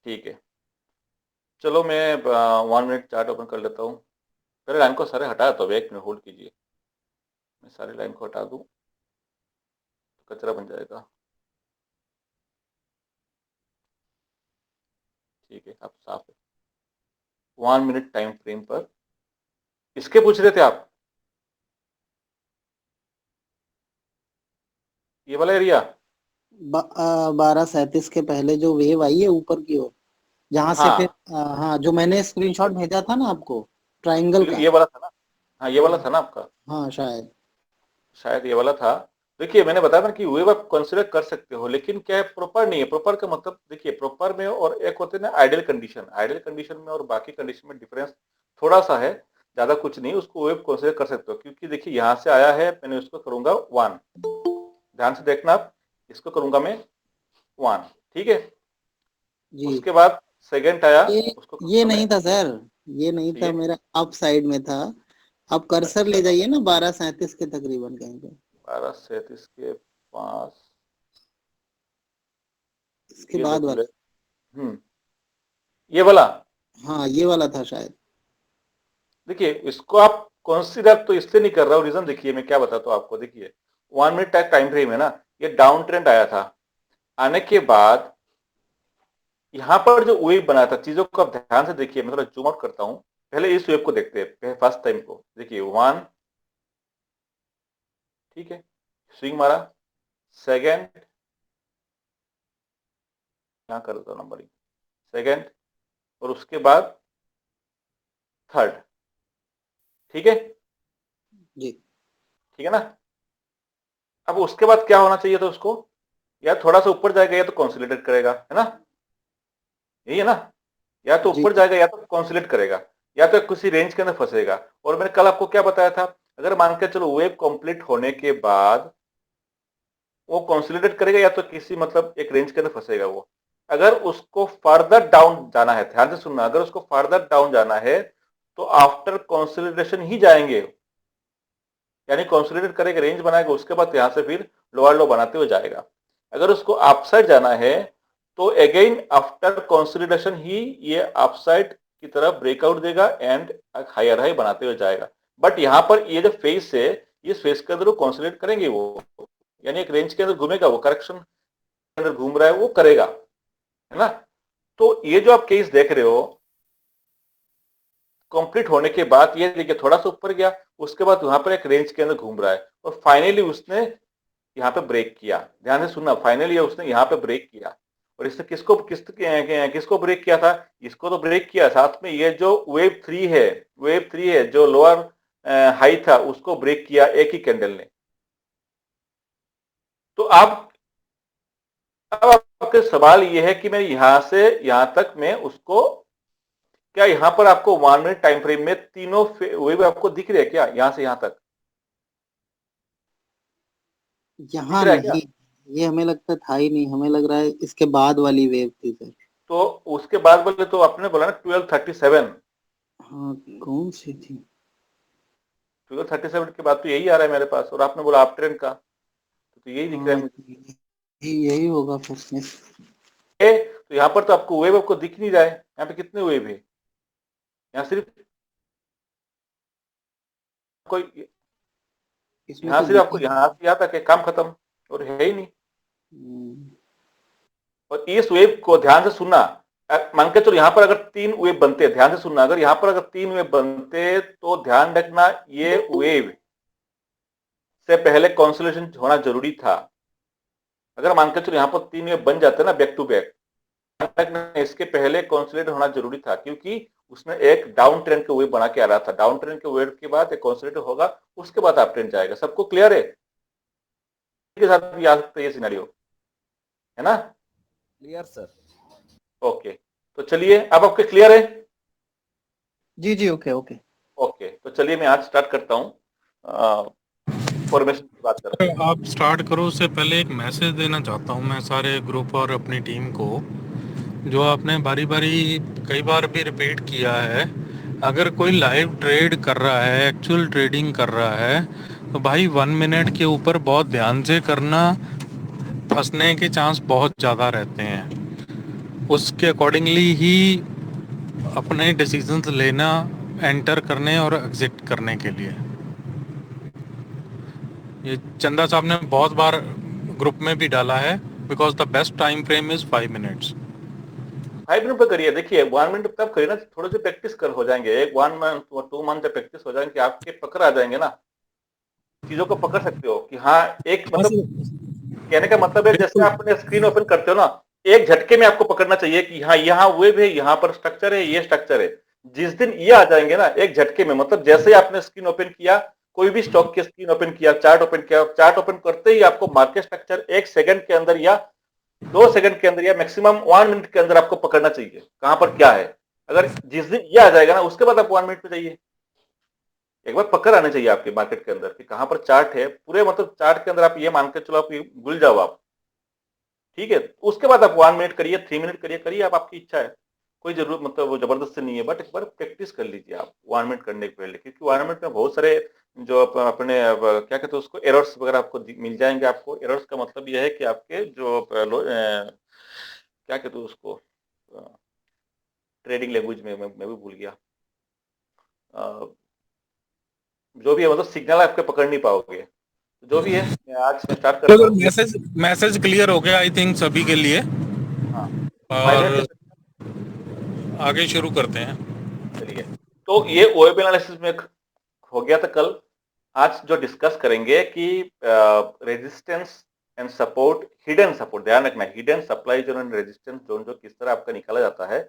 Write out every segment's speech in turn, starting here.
ठीक है, चलो मैं 1 मिनट चार्ट ओपन कर लेता हूँ। पहले लाइन को सारे हटा दो, 1 मिनट होल्ड कीजिए। मैं सारी लाइन को हटा दूँ तो कचरा बन जाएगा। ठीक है, अब साफ है। 1 मिनट टाइम फ्रेम पर इसके पूछ रहे थे आप, ये वाला एरिया। 12:37 के पहले जो वेव आई है ऊपर की ओर, जहां से फिर हाँ, हाँ, जो मैंने स्क्रीनशॉट भेजा था ना आपको, ट्रायंगल का। ये वाला था ना। हाँ, ये वाला हाँ था ना आपका। हाँ शायद। शायद ये वाला था। देखिए, मैंने बताया ना कि वेव आप कंसिडर कर सकते हो, लेकिन क्या है, प्रॉपर नहीं है। प्रॉपर का मतलब देखिए, प्रॉपर में और एक होते हैं ना आइडियल कंडीशन। आइडियल कंडीशन में और बाकी कंडीशन में डिफरेंस थोड़ा सा है, ज्यादा कुछ नहीं। उसको वेव कंसिडर कर सकते हो, क्योंकि देखिए यहाँ से आया है, मैंने उसको करूंगा 1। ध्यान से देखना आप, इसको करूंगा मैं 1। ठीक है, जी। उसके बाद सेकेंड आया, ये उसको ये करूंगा मैं। नहीं था सर, ये नहीं था, ये मेरा अप साइड में था। आप कर्सर ले अच्छा, जाइए ना 12:37 के तकरीबन कहीं पे, 12:37 के पास। इसके ये बाद देख ले। वाला। ये वाला। हाँ ये वाला था शायद। देखिए, इसको आप कंसीडर तो इसलिए नहीं कर रहा हूँ, रीजन देखिए, मैं क्या बताता हूँ आपको। देखिए, 1 मिनट टाइम फ्रेम है ना, ये डाउन ट्रेंड आया था। आने के बाद यहाँ पर जो वेव बना था, चीजों को आप ध्यान से देखिए। मैं थोड़ा जूम आउट करता हूँ। पहले इस वेव को देखते हैं, फर्स्ट टाइम को देखिए। 1, ठीक है, स्विंग मारा। सेकेंड, यहाँ कर देता हूँ नंबरिंग। सेकेंड, और उसके बाद थर्ड। ठीक है, जी ठीक है ना। अब उसके बाद क्या होना चाहिए था उसको, या थोड़ा सा ऊपर जाएगा या तो कंसोलिडेट करेगा, है ना। यही है ना। या तो जी। ऊपर जाएगा या तो कॉन्सुलेट करेगा, या तो किसी रेंज के अंदर फंसेगा। और मैंने कल आपको क्या बताया था, अगर मान के चलो वेव कंप्लीट होने के बाद वो कॉन्सुलेटेड करेगा, या तो किसी मतलब एक रेंज के अंदर फंसेगा वो। अगर उसको फर्दर डाउन जाना है, ध्यान से सुनना, अगर उसको फर्दर डाउन जाना है तो आफ्टर कंसोलिडेशन ही जाएंगे। यानी कंसोलिडेट करेगा, रेंज बनाएगा, उसके बाद यहां से फिर लोअर लो बनाते हुए जाएगा। अगर उसको अपसाइड जाना है तो अगेन आफ्टर कंसोलिडेशन ही ये अपसाइड की तरफ ब्रेकआउट देगा एंड हायर हाई बनाते हुए जाएगा। बट यहाँ पर ये जो फेस है, इस फेस के अंदर वो कंसोलिडेट करेंगे वो, यानी एक रेंज के अंदर घूमेगा वो, करेक्शन के अंदर घूम रहा है वो करेगा, है ना। तो ये जो आप केस देख रहे हो, कंप्लीट होने के बाद ये देखिए थोड़ा सा ऊपर गया, उसके बाद वहां पर एक रेंज के अंदर घूम रहा है, और फाइनली उसने यहाँ पे ब्रेक किया। ध्यान से सुनना, फाइनली उसने यहाँ पे ब्रेक किया। और इसने किसको ब्रेक किया था, इसको तो ब्रेक किया, साथ में ये जो वेव 3 है, वेव 3 है जो लोअर हाई था, उसको ब्रेक किया एक ही कैंडल ने। तो अब आपके सवाल ये है कि मैं यहां से यहां तक मैं उसको, क्या यहाँ पर आपको 1 मिनट टाइम फ्रेम में तीनों वेव आपको दिख रहे हैं क्या, यहां से यहां तक दिख यहाँ रहा है क्या। नहीं, ये हमें लगता था ही नहीं, हमें लग रहा है इसके बाद वाली वेव थी सर। तो उसके बाद बोले तो आपने बोला ना 12:37। हाँ कौन सी थी। 12:37 के बाद तो यही आ रहा है मेरे पास, और आपने बोला आप ट्रेंड का, तो यही दिख रहा है हाँ मुझे। यही होगा फिर तो यहाँ पर तो आपको वेव आपको दिख नहीं रहा है। यहाँ पे कितने वेव है, यहाँ सिर्फ कोई, इसमें यहाँ तो सिर्फ दिख आपको ही यहाँ से यहाँ तक है, काम खत्म, और है ही नहीं। नहीं। और इस वेव को ध्यान से सुनना। मान के चलो यहाँ पर अगर 3 वेव बनते, ध्यान से सुनना, अगर यहाँ पर अगर 3 वेव बनते तो ध्यान रखना, ये वेव से पहले कॉन्सोलेशन होना जरूरी था। अगर मान के चलो यहाँ पर 3 वेव बन जाते ना बैक टू बैक, इसके पहले कॉन्सोलिडेट होना जरूरी था, क्योंकि उसने एक डाउन ट्रेंड के वेव बना के आ रहा था। डाउन ट्रेंड के वेव के बाद एक कॉन्सोलिडेट होगा, उसके बाद आप ट्रेंड जाएगा। सबको क्लियर है, के साथ भी आ सकता है ये सिनेरियो, है ना। Clear sir. ओके, तो चलिए, अब आपके क्लियर है। जी जी ओके ओके। ओके, तो चलिए मैं आज स्टार्ट करता हूँ, फॉर्मेशन की बात करते हैं। आप स्टार्ट करो उससे पहले एक मैसेज देना चाहता हूँ मैं सारे ग्रुप और अपनी टीम को, जो आपने बारी बारी कई बार भी रिपीट किया है। अगर कोई लाइव ट्रेड कर रहा है, एक्चुअल ट्रेडिंग कर रहा है, तो भाई 1 मिनट के ऊपर बहुत ध्यान से करना, फंसने के चांस बहुत ज़्यादा रहते हैं। उसके अकॉर्डिंगली ही अपने डिसीजंस लेना, एंटर करने और एग्जिट करने के लिए। ये चंदा साहब ने बहुत बार ग्रुप में भी डाला है, because the best time frame is 5 minutes. 5 minute पे करिए। देखिए 1 मिनट तब करिए ना, थोड़े से प्रैक्टिस कर हो जाएंगे, एक 1 मंथ 2 मंथ जब प्रैक्टिस हो जाएंगे आपके पकड़ आ जाएंगे ना, चीजों को पकड़ सकते हो कि हाँ एक हाँ मतलब, सर, कहने का मतलब है जैसे बिल्कुल। आपने स्क्रीन ओपन करते हो ना, एक झटके में आपको पकड़ना चाहिए कि हाँ यहाँ वेब है, यहाँ पर स्ट्रक्चर है, ये स्ट्रक्चर है। जिस दिन ये आ जाएंगे ना एक झटके में, मतलब जैसे ही आपने स्क्रीन ओपन किया, कोई भी स्टॉक की स्क्रीन ओपन किया, चार्ट ओपन किया, चार्ट ओपन करते ही आपको मार्केट स्ट्रक्चर 1 सेकंड के अंदर या 2 सेकंड के अंदर या मैक्सिमम 1 मिनट के अंदर आपको पकड़ना चाहिए कहां पर क्या है। अगर जिस दिन ये आ जाएगा ना उसके बाद आप 1 मिनट पे जाइए, एक बार पकड़ आने चाहिए आपके मार्केट के अंदर कि कहां पर चार्ट है पूरे, मतलब चार्ट के अंदर आप ये मान के चलो आप भूल जाओ आप, ठीक है। उसके बाद आप 1 मिनट करिए, 3 मिनट करिए, करिए आप, आपकी इच्छा है, कोई जरूरत मतलब वो जबरदस्त से नहीं है, बट एक बार प्रैक्टिस कर लीजिए आप 1 मिनट करने के पहले, क्योंकि 1 मिनट में बहुत सारे जो अपने क्या कहते हैं उसको, एरर्स वगैरह आपको मिल जाएंगे। आपको एरर्स का मतलब यह है कि आपके जो क्या कहते हैं उसको, ट्रेडिंग लैंग्वेज में मैं भी भूल गया, जो भी है मतलब सिग्नल आपके पकड़ नहीं पाओगे। तो जो भी है मैं स्टार्ट करता अगर हूँ। मैसेज मैसेज क्लियर हो गया आई थिंक सभी के लिए, हाँ, 5 मिनट और ले आगे शुरू करते हैं। चलिए। तो ये वेब एनालिसिस में हो गया था कल। आज जो डिस्कस करेंगे कि resistance and support, hidden support, ध्यान रखना hidden supply zone and resistance zone जो किस तरह आपका निकाला जाता है,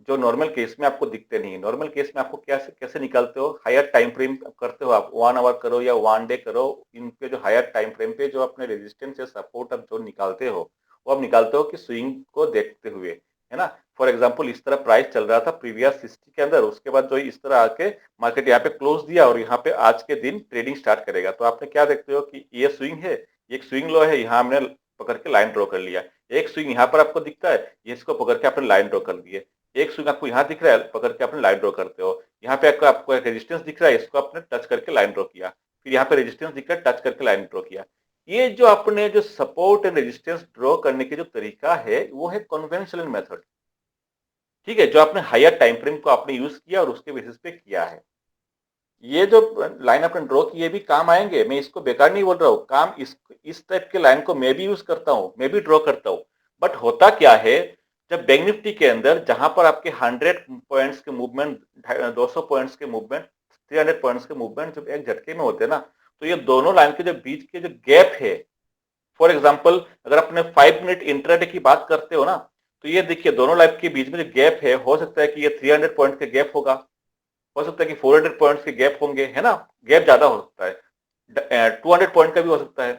जो नॉर्मल केस में आपको दिखते नहीं है। नॉर्मल केस में आपको कैसे कैसे निकालते हो, हायर टाइम फ्रेम करते हो आप, 1 आवर करो या 1 डे करो, इन पे जो हायर टाइम फ्रेम पे जो अपने रेजिस्टेंस या सपोर्ट आप जो निकालते हो, वो आप निकालते हो कि स्विंग को देखते हुए, है ना। फॉर एग्जाम्पल इस तरह प्राइस चल रहा था प्रीवियस हिस्ट्री के अंदर, उसके बाद जो इस तरह आके मार्केट यहाँ पे क्लोज दिया और यहाँ पे आज के दिन ट्रेडिंग स्टार्ट करेगा, तो आपने क्या देखते हो कि ये स्विंग है, एक स्विंग लो है, यहाँ हमने पकड़ के लाइन ड्रॉ कर लिया। एक स्विंग यहाँ पर आपको दिखता है, ये इसको पकड़ के आपने लाइन ड्रॉ कर दिए। एक स्विंग आपको यहाँ दिख रहा है, पकड़ के आपने लाइन ड्रॉ करते हो। यहाँ पे आपको एक रेजिस्टेंस दिख रहा है, इसको आपने टच करके लाइन ड्रॉ किया। फिर यहाँ पे रेजिस्टेंस दिख रहा है, टच करके लाइन ड्रॉ किया। ये जो आपने जो सपोर्ट एंड रेजिस्टेंस ड्रॉ करने के जो तरीका है वो है कन्वेंशनल मेथड, ठीक है, जो आपने हायर टाइम फ्रेम को आपने यूज किया और उसके बेसिस पे किया है। ये जो लाइन आपने ड्रॉ की ये भी काम आएंगे, मैं इसको बेकार नहीं बोल रहा हूँ, काम इस टाइप के लाइन को मैं भी यूज करता हूँ, मैं भी ड्रॉ करता हूँ। बट होता क्या है, जब बैंक निफ्टी के अंदर जहां पर आपके 100 पॉइंट्स के मूवमेंट, 200 पॉइंट्स के मूवमेंट, 300 पॉइंट्स के मूवमेंट जब एक झटके में होते हैं ना, तो ये दोनों लाइन के जो बीच के जो गैप है, फॉर एग्जाम्पल अगर अपने 5 मिनट इंट्राडे की बात करते हो ना, तो ये देखिए दोनों लाइन के बीच में जो गैप है, हो सकता है कि ये 300 पॉइंट के गैप होगा, हो सकता है कि 400 पॉइंट्स के गैप होंगे, है ना, गैप ज्यादा हो सकता है, 200 पॉइंट का भी हो सकता है।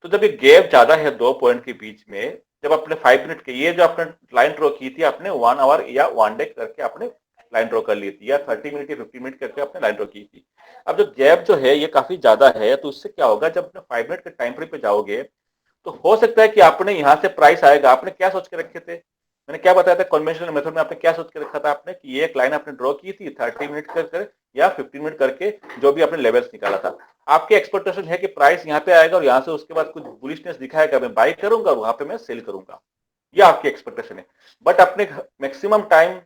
तो जब ये गैप ज्यादा है 2 पॉइंट के बीच में, जब आपने 5 मिनट के ये जो आपने लाइन ड्रॉ की थी, आपने 1 आवर या 1 डे करके आपने लाइन ड्रॉ कर ली थी, या 30 मिनट या 50 मिनट करके आपने लाइन ड्रॉ की थी। अब जो गैप जो है ये काफी ज्यादा है, तो इससे क्या होगा, जब अपने 5 मिनट के टाइम फ्रेम पे जाओगे, तो हो सकता है कि आपने यहाँ से प्राइस आएगा, आपने क्या सोच के रखे थे, मैंने क्या बताया था कन्वेंशनल मेथड में, आपने क्या सोच के रखा था आपने कि ये एक लाइन आपने ड्रॉ की थी 30 मिनट कर या 15 मिनट करके, जो भी आपने लेवल्स निकाला था। आपके एक्सपेक्टेशन है कि प्राइस यहाँ पे आएगा और यहाँ से उसके बाद कुछ बुलिशनेस दिखाएगा, मैं बाई करूंगा और वहां पे मैं सेल करूंगा, ये आपकी एक्सपेक्टेशन है। बट अपने मैक्सिमम टाइम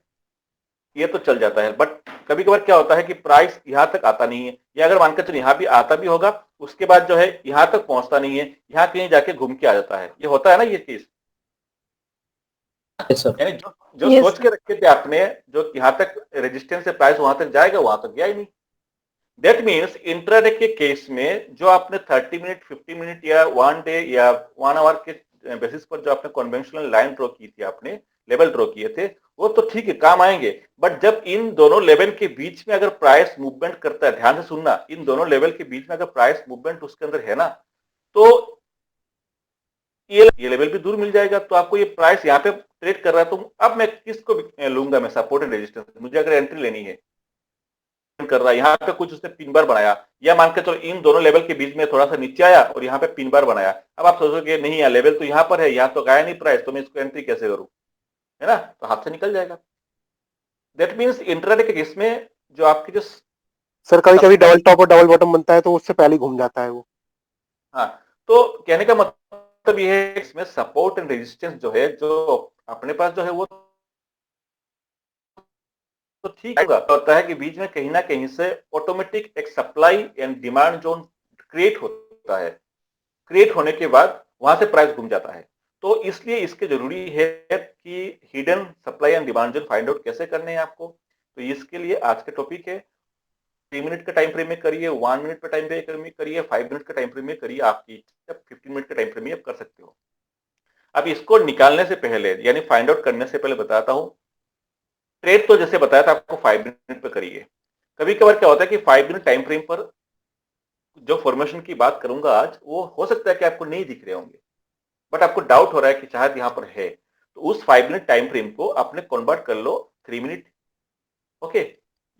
ये तो चल जाता है, बट कभी कभार क्या होता है कि प्राइस यहाँ तक आता नहीं है, या अगर मानकर चलिए यहाँ भी आता भी होगा, उसके बाद जो है यहाँ तक पहुंचता नहीं है, यहाँ कहीं जाके घूम के आ जाता है, ये होता है ना ये चीज। Yes sir. यानी जो जो यस सोच सर। के रखे थे आपने, जो यहाँ तक रेजिस्टेंस से प्राइस वहां तक जाएगा, वहां तक गया ही नहीं। दैट मीन्स इंट्राडे के केस में जो आपने 30 मिनट 50 मिनट या 1 डे या 1 आवर के बेसिस पर जो आपने कन्वेंशनल लाइन ड्रॉ की थी, आपने लेवल ड्रॉ किए थे, वो तो ठीक है काम आएंगे। बट जब इन दोनों लेवल के बीच में अगर प्राइस मूवमेंट करता है, ध्यान से सुनना, इन दोनों लेवल के बीच में अगर प्राइस मूवमेंट उसके अंदर है ना, तो ये लेवल भी दूर मिल जाएगा। तो आपको ये प्राइस यहाँ पे ट्रेड कर रहा है, तो अब मैं किसको लूंगा, मैं सपोर्ट एंड रेजिस्टेंस, मुझे अगर एंट्री लेनी है कर रहा है, यहाँ पे कुछ उसने पिन बार बनाया, या मान के चलो इन दोनों लेवल के बीच में थोड़ा सा नीचे आया और यहाँ पे पिन बार बनाया, अब आप सोचोगे नहीं यार लेवल तो यहाँ पर है, यहाँ तो गया नहीं प्राइस, तो मैं इसको एंट्री कैसे करूं, है ना, तो हाथ से निकल जाएगा। दैट मीन्स इंट्राडे के केस में जो आपकी जो सर कभी कभी डबल टॉप और डबल बॉटम बनता है तो उससे पहले ही घूम जाता है वो। हाँ, तो कहने का मतलब ये है इसमें सपोर्ट एंड रेजिस्टेंस जो है, जो अपने पास जो है वो तो ठीक होगा। होता है कि बीच में कहीं ना कहीं से ऑटोमेटिक एक supply and demand zone create होता है। क्रिएट होने के बाद वहां से प्राइस घूम जाता है। तो इसलिए इसके जरूरी है कि hidden supply and demand zone find out कैसे करने हैं आपको। तो इसके लिए आज के टॉपिक है 3 मिनट के टाइम फ्रेम में करिए, 1 मिनट के टाइम फ्रेम में करिए, 5 मिनट के टाइम फ्रेम में करिए, आपकी 15 मिनट के टाइम फ्रेम में आप कर सकते हो। अब इसको निकालने से पहले यानी फाइंड आउट करने से पहले बताता हूं, ट्रेड तो जैसे बताया था आपको 5 मिनट पे करिए। कभी कभार क्या होता है कि 5 मिनट टाइम फ्रेम पर जो फॉर्मेशन की बात करूंगा आज, वो हो सकता है कि आपको नहीं दिख रहे होंगे, बट आपको डाउट हो रहा है कि शायद यहां पर है, तो उस 5 मिनट टाइम फ्रेम को आपने कन्वर्ट कर लो 3 मिनट, ओके,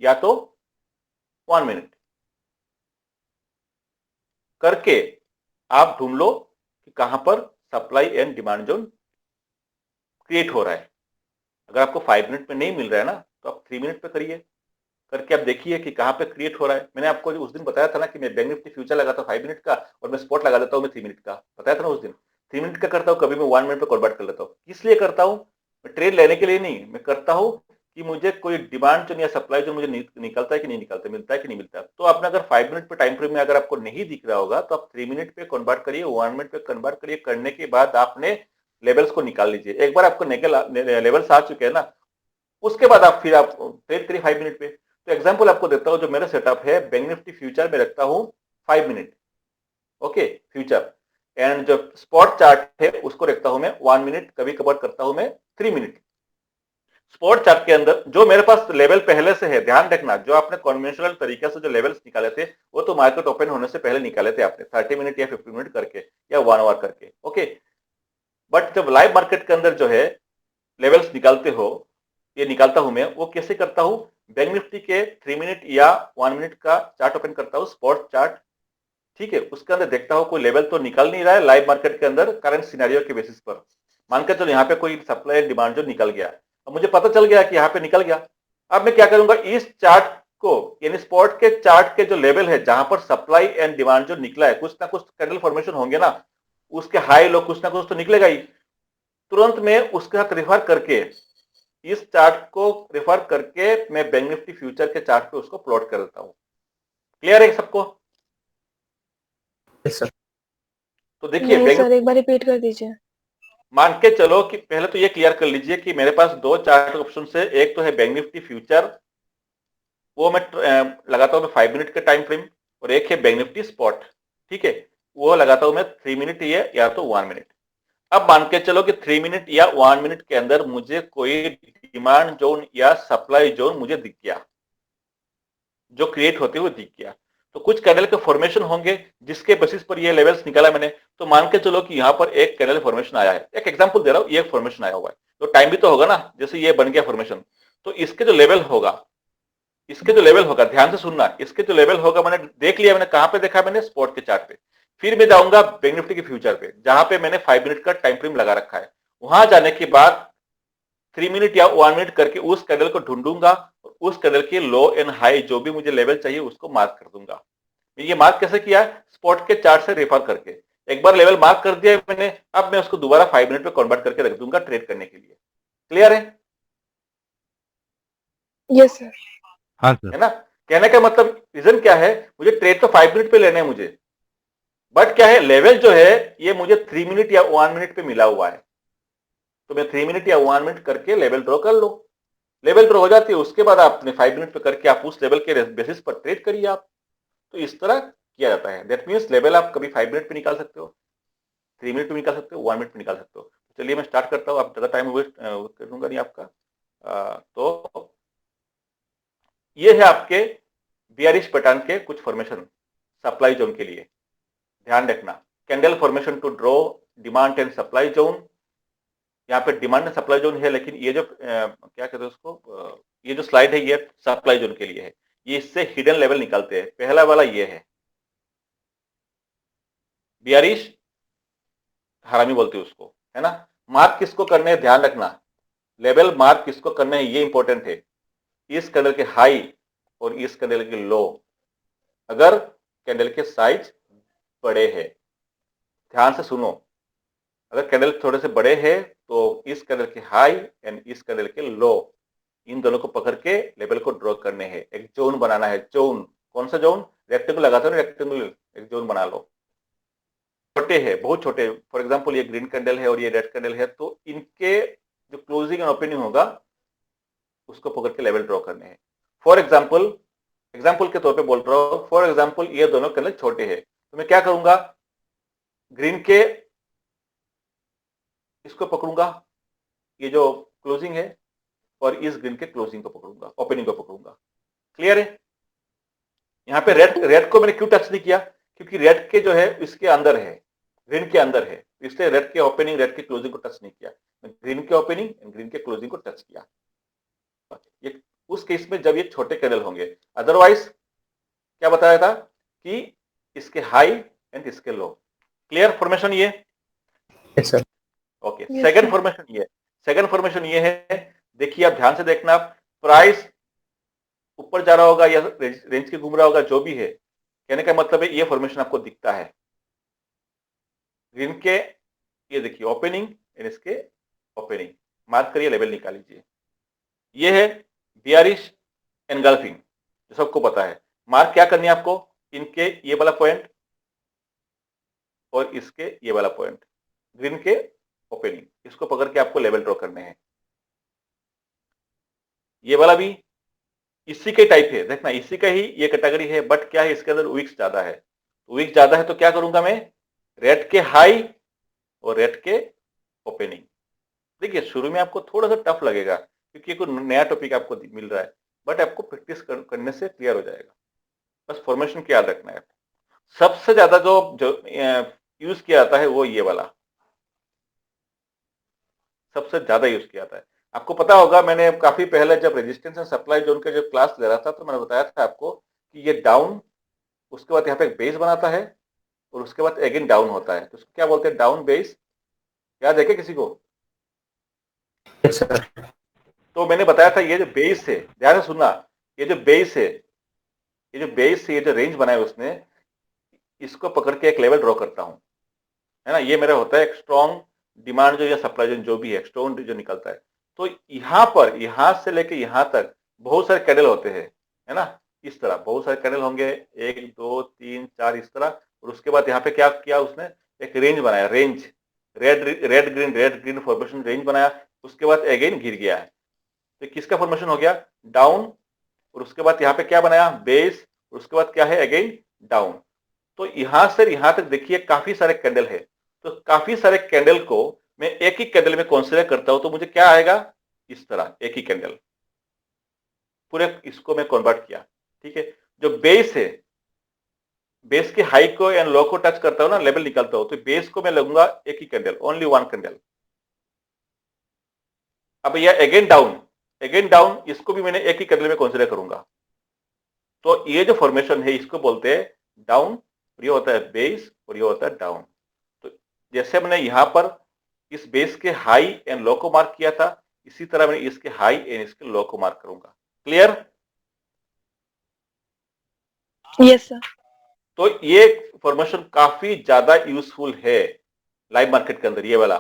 या तो 1 मिनट करके आप ढूंढ लो कि कहां पर supply and demand zone create हो रहा है। अगर आपको 5 मिनट में नहीं मिल रहा है ना, तो आप 3 मिनट पे करिए, करके आप देखिए कि कहां पे क्रिएट हो रहा है। मैंने आपको उस दिन बताया था ना कि मैं बैंक निफ्टी फ्यूचर लगाता हूँ 5 मिनट का, और मैं स्पॉट लगा देता हूँ मैं 3 मिनट का, बताया था ना उस दिन। 3 मिनट का करता हूँ, कभी मैं 1 मिनट पे कन्वर्ट कर लेता हूँ। किस लिए करता हूँ? मैं ट्रेड लेने के लिए नहीं, मैं करता हूँ कि मुझे कोई डिमांड जो या सप्लाई जो मुझे निकलता है कि नहीं निकलता, मिलता है कि नहीं मिलता। तो आपने अगर 5 मिनट पे टाइम फ्रेम में अगर आपको नहीं दिख रहा होगा, तो आप 3 मिनट पे कन्वर्ट करिए, 1 मिनट पे कन्वर्ट करिए। करने के बाद आपने लेवल्स को निकाल लीजिए। एक बार आपको लेवल्स आ चुके हैं ना, उसके बाद आप फिर आप ट्रेड करिए 5 मिनट पे। तो एग्जांपल आपको देता हूं, जो मेरा सेटअप है, बैंक निफ्टी फ्यूचर में रखता हूं 5 मिनट, ओके, फ्यूचर। एंड जो स्पॉट चार्ट है उसको रखता हूं मैं 1 मिनट, कभी कभार करता हूं मैं 3 मिनट। स्पॉट चार्ट के अंदर जो मेरे पास लेवल पहले से है, ध्यान रखना, जो आपने कन्वेंशनल तरीके से जो लेवल्स निकाले थे, वो तो मार्केट ओपन होने से पहले निकाले थे आपने 30 मिनट या 15 मिनट करके या 1 आवर करके, ओके। बट जब लाइव मार्केट के अंदर जो है लेवल्स निकालते हो, ये निकालता हूं मैं, वो कैसे करता हूं? बैंक निफ्टी के 3 मिनट या 1 मिनट का चार्ट ओपन करता हूं, स्पॉट चार्ट, ठीक है। उसके अंदर देखता हूं कोई लेवल तो निकल नहीं रहा है लाइव मार्केट के अंदर करंट सिनेरियो के बेसिस पर। मानकर चलो यहाँ पे कोई सप्लाई एंड डिमांड जो निकल गया, अब मुझे पता चल गया कि यहाँ पे निकल गया। अब मैं क्या करूंगा, इस चार्ट को यानी स्पॉट के चार्ट के जो लेवल है जहां पर सप्लाई एंड डिमांड जो निकला है, कुछ ना कुछ कैंडल फॉर्मेशन होंगे ना, उसके हाई लो कुछ ना कुछ तो निकलेगा ही। तुरंत में उसके साथ रेफर करके, इस चार्ट को रेफर करके मैं बैंक निफ्टी फ्यूचर के चार्ट पे उसको प्लॉट कर देता हूं। क्लियर है सबको? Yes sir. तो देखिए नहीं बैंक, सर, एक बार रिपीट कर दीजिए। मान के चलो कि पहले तो ये क्लियर कर लीजिए कि मेरे पास दो चार्ट ऑप्शन है। एक तो है बैंक निफ्टी फ्यूचर, वो मैं लगाता हूं मैं 5 मिनट के टाइम फ्रेम, और एक है बैंक निफ्टी स्पॉट, ठीक है, वो लगाता हूं मैं 3 मिनट या तो 1 मिनट। अब मान के चलो कि 3 मिनट या 1 मिनट के अंदर मुझे कोई डिमांड जोन या सप्लाई जोन मुझे दिख गया, जो क्रिएट होते हुए दिख गया। तो कुछ कैंडल के फॉर्मेशन होंगे जिसके बेसिस पर ये लेवल्स निकाला मैंने। तो मान के चलो कि यहाँ पर एक कैंडल फॉर्मेशन आया है, एक एग्जांपल दे रहा हूँ, ये फॉर्मेशन आया हुआ है, तो टाइम भी तो होगा ना, जैसे ये बन गया फॉर्मेशन, तो इसके जो लेवल होगा, इसके जो लेवल होगा, ध्यान से सुनना, इसके जो लेवल होगा मैंने देख लिया। मैंने कहां पे देखा? मैंने स्पॉट के चार्ट पे। फिर मैं जाऊंगा बैंक निफ्टी के फ्यूचर पे, जहां पे मैंने 5 मिनट का टाइम फ्रेम लगा रखा है। वहां जाने के बाद 3 मिनट या 1 मिनट करके उस कैंडल को ढूंढूंगा, और उस कैंडल के लो एंड हाई जो भी मुझे लेवल चाहिए उसको मार्क कर दूंगा। ये मार्क कैसे किया? स्पॉट के चार्ट से रेफर करके। एक बार लेवल मार्क कर दिया मैंने, अब मैं उसको दोबारा 5 मिनट पे कन्वर्ट करके रख दूंगा ट्रेड करने के लिए। क्लियर है? Yes sir. हाँ सर। है ना? कहने का मतलब रीजन क्या है, मुझे ट्रेड तो 5 मिनट पे लेने हैं मुझे, बट क्या है, लेवल जो है ये मुझे 3 मिनट या 1 मिनट पे मिला हुआ है। तो मैं 3 मिनट या 1 मिनट करके लेवल ड्रॉ कर लो। लेवल ड्रॉ हो जाती है, उसके बाद आपने 5 मिनट पे करके आप उस लेवल के बेसिस पर ट्रेड करिए आप। तो इस तरह किया जाता है। दैट मीन्स लेवल आप कभी 5 मिनट पे निकाल सकते हो, 3 मिनट पे निकाल सकते हो, 1 मिनट पे निकाल सकते हो। चलिए मैं स्टार्ट करता हूँ, आप ज़्यादा टाइम वेस्ट करूंगा नहीं आपका। तो ये है आपके बियरिश पैटर्न के कुछ फॉर्मेशन सप्लाई जोन के लिए। ध्यान रखना, candle formation to draw demand and supply zone. यहाँ पे डिमांड एंड सप्लाई जोन है, लेकिन ये जो क्या कहते हैं उसको, ये जो स्लाइड है ये सप्लाई जोन के लिए है। ये इससे हिडन लेवल निकालते हैं। पहला वाला ये है बियरिश, हरामी बोलते हैं उसको, है ना। मार्क किसको करने हैं, ध्यान रखना, लेवल मार्क किसको करने हैं ये इंपॉर्टेंट है। इस कैंडल के हाई और इस कैंडल के लो, अगर कैंडल के साइज बड़े हैं, ध्यान से सुनो, अगर कैंडल थोड़े से बड़े हैं तो इस कैंडल के हाई एंड इस कैंडल के लो, इन दोनों को पकड़ के लेवल को ड्रॉ करने हैं, एक जोन बनाना है। जोन कौन सा जोन? रेक्टेंगल लगाते हो ना, रेक्टेंगल, एक जोन बना लो। छोटे हैं, बहुत छोटे, फॉर एग्जांपल ये ग्रीन कैंडल है और ये रेड कैंडल है, तो इनके जो क्लोजिंग एंड ओपनिंग होगा उसको पकड़ के लेवल ड्रॉ करने हैं। फॉर एग्जांपल के तौर पे बोल रहा हूं, फॉर एग्जांपल ये दोनों कैंडल छोटे हैं, तो मैं क्या करूंगा, ग्रीन के इसको पकड़ूंगा, ये जो क्लोजिंग है, और इस ग्रीन के क्लोजिंग को पकड़ूंगा, ओपनिंग को पकड़ूंगा। क्लियर है? यहाँ पे रेड को मैंने क्यों टच नहीं किया? क्योंकि रेड के जो है इसके अंदर है, ग्रीन के अंदर है, इसलिए रेड के ओपनिंग रेड के क्लोजिंग को टच नहीं किया। ग्रीन के ओपनिंग ग्रीन के क्लोजिंग को टच किया। ये उस केस में जब ये छोटे कैंडल होंगे, अदरवाइज क्या बताया था कि इसके हाई एंड इसके लो। क्लियर फॉर्मेशन ये? Yes sir. Okay, Yes, second sir. Formation ये, सेकंड फॉर्मेशन ये है, देखिए आप ध्यान से देखना, प्राइस ऊपर जा रहा होगा या रेंज के घूम रहा होगा, जो भी है, कहने का मतलब है ये फॉर्मेशन आपको दिखता है। ग्रीन के ये देखिए ओपनिंग एंड इसके ओपनिंग, मार्क करिए, लेवल निकाल लीजिए। ये है बियरिश एनगल्फिंग, जो सबको पता है। मार्क क्या करनी है आपको? इनके ये वाला पॉइंट और इसके ये वाला पॉइंट, ग्रीन के ओपनिंग, इसको पकड़ के आपको लेवल ड्रॉ करने हैं। ये वाला भी इसी के टाइप है, देखना इसी का ही ये कैटेगरी है, बट क्या है इसके अंदर विक्स ज्यादा है। विक्स ज्यादा है तो क्या करूंगा मैं, रेड के हाई और रेड के ओपनिंग। देखिए शुरू में आपको थोड़ा सा टफ लगेगा क्योंकि कोई नया टॉपिक आपको मिल रहा है, बट आपको प्रैक्टिस करने से क्लियर हो जाएगा। बस फॉर्मेशन क्या याद रखना है। सबसे ज्यादा जो यूज किया जाता है वो ये वाला, सबसे ज्यादा यूज किया जाता है। आपको पता होगा, मैंने काफी पहले जब रेजिस्टेंस एंड सप्लाई जोन का जो क्लास ले रहा था तो मैंने बताया था आपको कि ये डाउन, उसके बाद यहाँ पे एक बेस बनाता है और उसके बाद अगेन डाउन होता है, तो उसको क्या बोलते हैं, डाउन बेस। याद है क्या किसी को? Yes sir. तो मैंने बताया था ये जो बेस है, ध्यान से सुनना, ये जो बेस है, ये जो बेस है, ये जो रेंज बनाया उसने, इसको पकड़ के एक लेवल ड्रॉ करता हूं, है ना। ये मेरा होता है एक स्ट्रॉन्ग डिमांड जो या सप्लाई जोन जो भी है, स्ट्रॉन्ग जो निकलता है। तो यहाँ पर, यहाँ से लेके यहाँ तक बहुत सारे कैंडल होते हैं, है ना। इस तरह बहुत सारे कैंडल होंगे, 1 2 3 4 इस तरह। और उसके बाद यहाँ पे क्या किया उसने, एक रेंज बनाया, range, red green formation range बनाया। उसके बाद अगेन गिर गया है, तो किसका फॉर्मेशन हो गया, डाउन। और उसके बाद यहाँ पे क्या बनाया, बेस। और उसके बाद क्या है, अगेन डाउन। तो यहां से यहां तक देखिए काफी सारे कैंडल है। तो काफी सारे कैंडल को मैं एक ही कैंडल में कंसीडर करता हूं, तो मुझे क्या आएगा, इस तरह एक ही कैंडल, पूरे इसको मैं कन्वर्ट किया। ठीक है, जो बेस है, बेस के हाई को एंड लो को टच करता हूं ना, लेवल निकालता हूं, तो बेस को मैं लगूंगा एक ही कैंडल, ओनली वन कैंडल। अब यह अगेन डाउन, इसको भी मैंने एक ही कैंडल में कंसीडर करूंगा। तो ये जो फॉर्मेशन है इसको बोलते हैं डाउन, ये होता है बेस और ये होता है डाउन। तो जैसे मैंने यहां पर इस बेस के हाई एंड लो को मार्क किया था, इसी तरह मैं इसके हाई एंड इसके लो को मार्क करूंगा। क्लियर? Yes, sir. तो ये फॉर्मेशन काफी ज्यादा यूजफुल है लाइव मार्केट के अंदर। ये वाला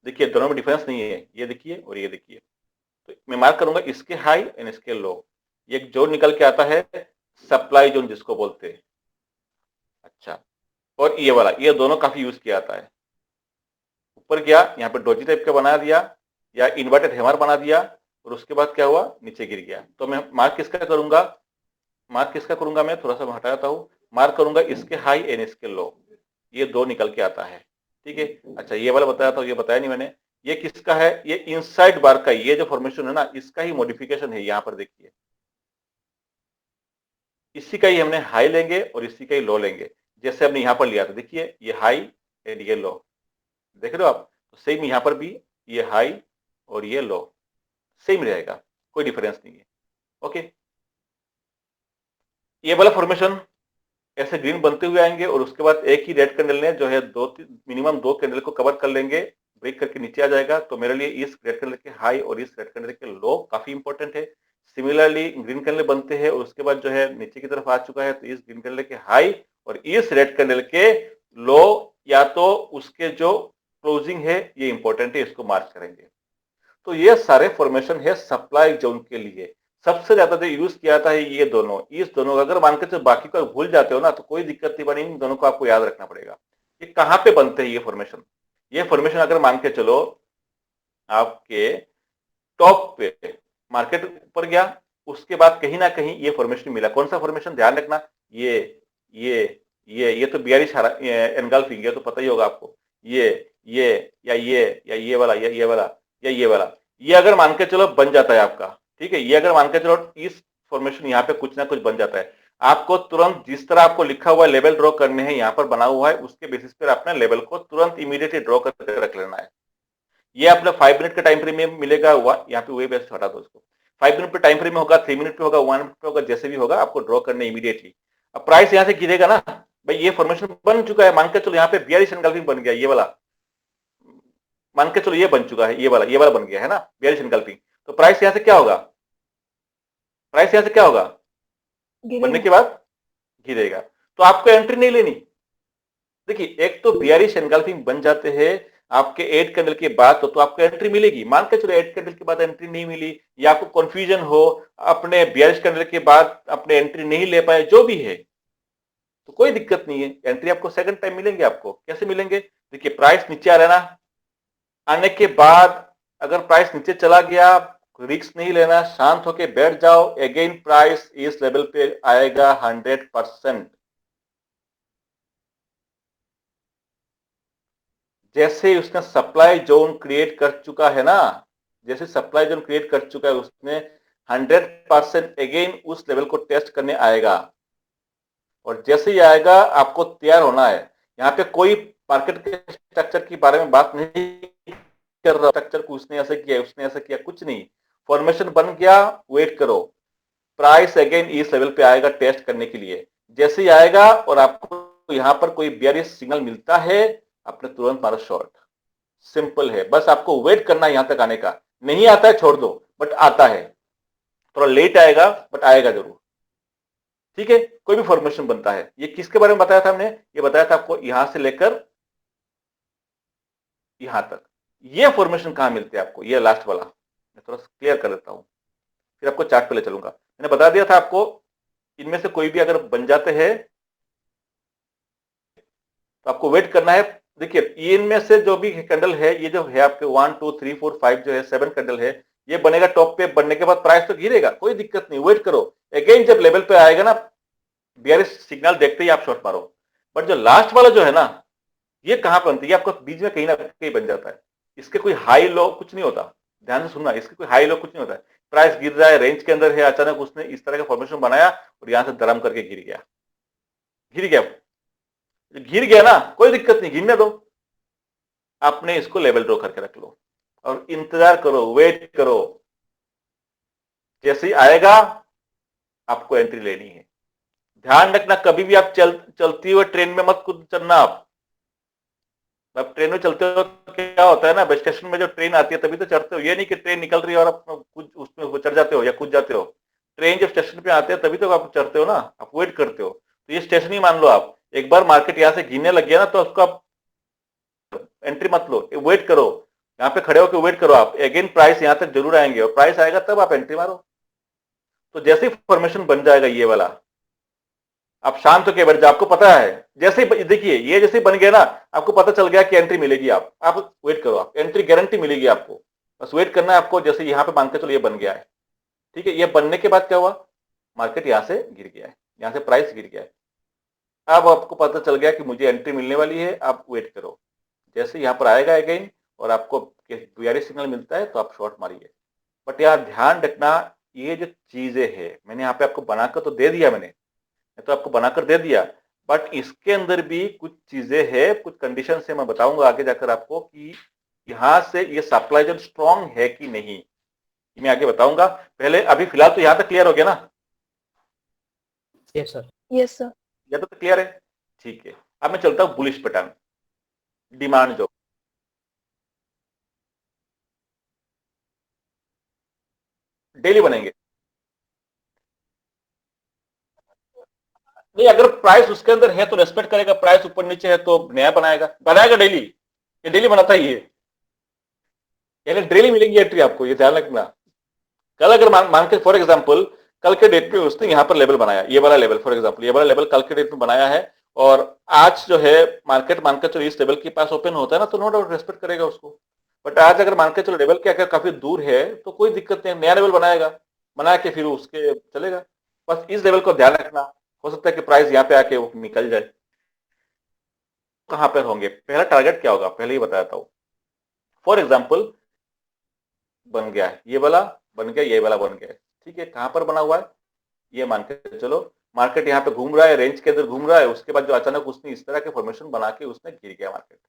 देखिए, दोनों में डिफरेंस नहीं है, ये देखिए और ये देखिए। तो मैं मार्क करूंगा इसके हाई एंड इसके लो। ये जोन निकल के आता है सप्लाई जोन जिसको बोलते हैं। अच्छा, और ये वाला, ये दोनों काफी यूज किया जाता है। ऊपर गया, यहाँ पे डोजी टाइप का बना दिया या इन्वर्टेड हैमर बना दिया, और उसके बाद क्या हुआ, नीचे गिर गया। तो मैं मार्क किसका करूंगा, मैं थोड़ा सा हटा जाता हूँ, मार्क करूंगा इसके हाई एंड इसके लो। ये दो निकल के आता है। ठीक है, अच्छा ये वाला बताया था, ये बताया नहीं मैंने। ये किसका है, ये इनसाइड बार का, ये जो फॉर्मेशन है ना, इसका ही मॉडिफिकेशन है। यहाँ पर देखिए, इसी का ही हमने हाई लेंगे और इसी का ही लो लेंगे, जैसे हमने यहाँ पर लिया था। देखिए ये हाई एंड ये लो, देख रहे हो आप। तो सेम यहाँ पर भी ये हाई और ये लो सेम रहेगा, कोई डिफरेंस नहीं है। ओके, ये वाला फॉर्मेशन ऐसे ग्रीन बनते हुए आएंगे और उसके बाद एक ही रेड कैंडल ने जो है मिनिमम दो कैंडल को कवर कर लेंगे, ब्रेक करके नीचे आ जाएगा। तो मेरे लिए इस रेड कैंडल के हाई और इस रेड कैंडल के लो काफी इंपॉर्टेंट है। सिमिलरली ग्रीन कैंडल बनते हैं और उसके बाद जो है नीचे की तरफ आ चुका है, तो इस ग्रीन कैंडल के हाई और इस रेड कैंडल के लो, या तो उसके जो क्लोजिंग है, ये इंपॉर्टेंट है, इसको मार्क करेंगे। तो ये सारे फॉर्मेशन है सप्लाई जोन के लिए। सबसे ज्यादा जो यूज किया था ये दोनों, इस दोनों का अगर मान के चलो बाकी को भूल जाते हो ना तो कोई दिक्कत नहीं बनी, इन दोनों को आपको याद रखना पड़ेगा। ये कहाँ पे बनते हैं ये फॉर्मेशन अगर मान के चलो आपके टॉप पे मार्केट ऊपर गया, उसके बाद कहीं ना कहीं ये फॉर्मेशन मिला। कौन सा फॉर्मेशन, ध्यान रखना, ये ये तो बियरिश एनगल्फिंग है, तो पता ही होगा आपको। ये या ये वाला या ये वाला या ये वाला, ये अगर मान के चलो बन जाता है आपका, ठीक है, ये अगर मान के चलो इस फॉर्मेशन यहाँ पे कुछ ना कुछ बन जाता है, आपको तुरंत जिस तरह आपको लिखा हुआ लेवल ड्रॉ करने हैं, यहाँ पर बना हुआ है, उसके बेसिस पर अपने लेवल को तुरंत इमीडिएटली ड्रॉ करके रख लेना है। ये अपना 5 मिनट का टाइम फ्रेम में मिलेगा, यहाँ पे वे बेस्ट हटा दो इसको। 5 मिनट पे टाइम फ्रेम में होगा, 3 मिनट पे होगा, 1 मिनट पे होगा, जैसे भी होगा आपको ड्रॉ करने इमीडिएटली। अब प्राइस यहाँ से गिरेगा ना, भाई ये फॉर्मेशन बन चुका है, मान के चलो यहाँ पे बियरिश एनगल्फिंग बन गया, ये वाला मान के चलो ये बन चुका है, ये वाला बन गया है ना बियरिश एनगल्फिंग, तो प्राइस यहाँ से क्या होगा, प्राइस यहाँ से क्या होगा, बनने के बाद गिरेगा, तो आपको एंट्री नहीं लेनी। देखिए एक तो बियरिश एनगल्फिंग बन जाते हैं आपके 8 कैंडल के बाद, तो आपको एंट्री मिलेगी। मान के चलो 8 कैंडल के बाद एंट्री नहीं मिली, या आपको कंफ्यूजन हो, अपने बियरिश कैंडल के बाद अपने एंट्री नहीं ले पाए, जो भी है, तो कोई दिक्कत नहीं है, एंट्री आपको सेकंड टाइम मिलेंगे। आपको कैसे मिलेंगे, देखिए प्राइस नीचे आ रहा है ना, आने के बाद अगर प्राइस नीचे चला गया, रिस्क नहीं लेना, शांत होके बैठ जाओ, अगेन प्राइस इस लेवल पे आएगा 100%। जैसे उसने सप्लाई जोन क्रिएट कर चुका है ना, जैसे सप्लाई जोन क्रिएट कर चुका है उसने, 100% अगेन उस लेवल को टेस्ट करने आएगा। और जैसे ही आएगा आपको तैयार होना है। यहाँ पे कोई मार्केट के स्ट्रक्चर के बारे में बात नहीं कर रहा, स्ट्रक्चर को उसने ऐसे किया उसने ऐसे किया, कुछ नहीं, फॉर्मेशन बन गया, वेट करो, प्राइस अगेन इस लेवल पे आएगा टेस्ट करने के लिए। जैसे ही आएगा और आपको यहाँ पर कोई बियरिश सिग्नल मिलता है, आपने तुरंत मारो शॉर्ट। सिंपल है, बस आपको वेट करना है यहाँ तक आने का। नहीं आता है छोड़ दो, बट आता है, थोड़ा लेट आएगा बट आएगा जरूर, ठीक है। कोई भी फॉर्मेशन बनता है, ये किसके बारे में बताया था हमने, ये बताया था आपको यहां से लेकर यहां तक। ये फॉर्मेशन कहां मिलते हैं आपको, ये लास्ट वाला मैं थोड़ा क्लियर कर देता हूं, फिर आपको चार्ट पे ले चलूंगा। मैंने बता दिया था आपको, इनमें से कोई भी अगर बन जाते हैं तो आपको वेट करना है। देखिए इनमें से जो भी कैंडल है, ये जो है आपके 1 2 3 4 5 जो है 7 कैंडल है, ये बनेगा टॉप पे, बनने के बाद प्राइस तो गिरेगा, कोई दिक्कत नहीं, वेट करो। अगेन जब लेवल पे आएगा ना, बियरिश सिग्नल देखते ही आप शॉर्ट मारो। बट जो लास्ट वाला जो है ना, ये कहां पर बनती है, आपको बीच में कहीं ना कहीं बन जाता है। इसके कोई हाई लो कुछ नहीं होता, ध्यान से सुनना, इसके कोई हाई लो कुछ नहीं होता है। प्राइस गिर रहा है, रेंज के अंदर है, अचानक उसने इस तरह का फॉर्मेशन बनाया और यहां से दरम करके गिर गया, गिर गया, गिर गया ना, कोई दिक्कत नहीं, गिरने दो, आपने इसको लेवल ड्रॉ करके रख लो और इंतजार करो, वेट करो, जैसे ही आएगा आपको एंट्री लेनी है। ध्यान रखना, कभी भी आप चलती हुए ट्रेन में मत कूद चलना। आप ट्रेन में चलते हो तो क्या होता है ना, बस स्टेशन में जो ट्रेन आती है तभी तो चढ़ते हो, ये नहीं कि ट्रेन निकल रही है और आप कुछ उसमें चढ़ जाते हो या कूद जाते हो। ट्रेन जब स्टेशन पे आते हैं तभी तो आप चढ़ते हो ना, आप वेट करते हो। तो ये स्टेशन ही मान लो, आप एक बार मार्केट यहाँ से गिरने लग गया ना, तो उसको आप एंट्री मत लो, वेट करो, यहाँ पे खड़े होकर वेट करो आप, अगेन प्राइस यहाँ तक जरूर आएंगे और प्राइस आएगा तब आप एंट्री मारो। तो जैसे ही फॉर्मेशन बन जाएगा ये वाला, आप शांत होकर बैठ जाओ, आपको पता है, जैसे ही देखिए ये जैसे ही बन गया ना, आपको पता चल गया कि एंट्री मिलेगी। आप वेट करो, आप एंट्री गारंटी मिलेगी आपको, बस वेट करना है आपको। जैसे यहाँ पे मान के चलो ये बन गया है, ठीक है, ये बनने के बाद क्या हुआ, मार्केट यहाँ से गिर गया है, यहाँ से प्राइस गिर गया है। अब आपको पता चल गया कि मुझे एंट्री मिलने वाली है, आप वेट करो, जैसे यहाँ पर आएगा अगेन और आपको बियरिश सिग्नल मिलता है तो आप शॉर्ट मारिए। बट यार ध्यान रखना, ये जो चीजें है मैंने यहाँ पे आपको बनाकर तो दे दिया, मैंने तो आपको बनाकर दे दिया, बट इसके अंदर भी कुछ चीजें हैं, कुछ कंडीशन है, मैं बताऊंगा आगे जाकर आपको कि यहां से ये सप्लाई जोन स्ट्रांग है कि नहीं, मैं आगे बताऊंगा। पहले अभी फिलहाल तो यहां तक क्लियर हो गया ना, यस सर। Yes sir. यह तो क्लियर है, ठीक है। अब मैं चलता हूं बुलिश पैटर्न, डिमांड जो डेली बनेंगे। नहीं, अगर प्राइस उसके अंदर है तो रेस्पेक्ट करेगा, प्राइस ऊपर नीचे है तो नया बनाएगा, बनाएगा डेली, ये डेली बनाता ही है, यानी डेली मिलेंगी एंट्री आपको, ये ध्यान रखना। कल अगर मान के फॉर एग्जांपल कल के डेट में उसने यहाँ पर लेवल बनाया, ये वाला लेवल फॉर एग्जांपल, ये वाला लेवल कल के डेट में बनाया है, और आज जो है मार्केट मान के चलो इस लेवल के पास ओपन होता है ना, तो नो डाउट रेस्पेक्ट करेगा उसको। बट आज अगर मान के चलो लेवल के अगर काफी दूर है तो कोई दिक्कत नहीं, नया लेवल बनाएगा, बना के फिर उसके चलेगा। बस इस लेवल को ध्यान रखना, हो सकता है कि प्राइस यहाँ पे आके वो निकल जाए। कहां पर होंगे, पहला टारगेट क्या होगा पहले ही बताता हूं। फॉर एग्जाम्पल बन गया है, ये वाला बन गया, ये वाला बन गया, ठीक है। कहां पर बना हुआ है, ये मान के चलो मार्केट यहाँ पे घूम रहा है, रेंज के अंदर घूम रहा है, उसके बाद जो अचानक उसने इस तरह के फॉर्मेशन बना के उसने गिर गया, मार्केट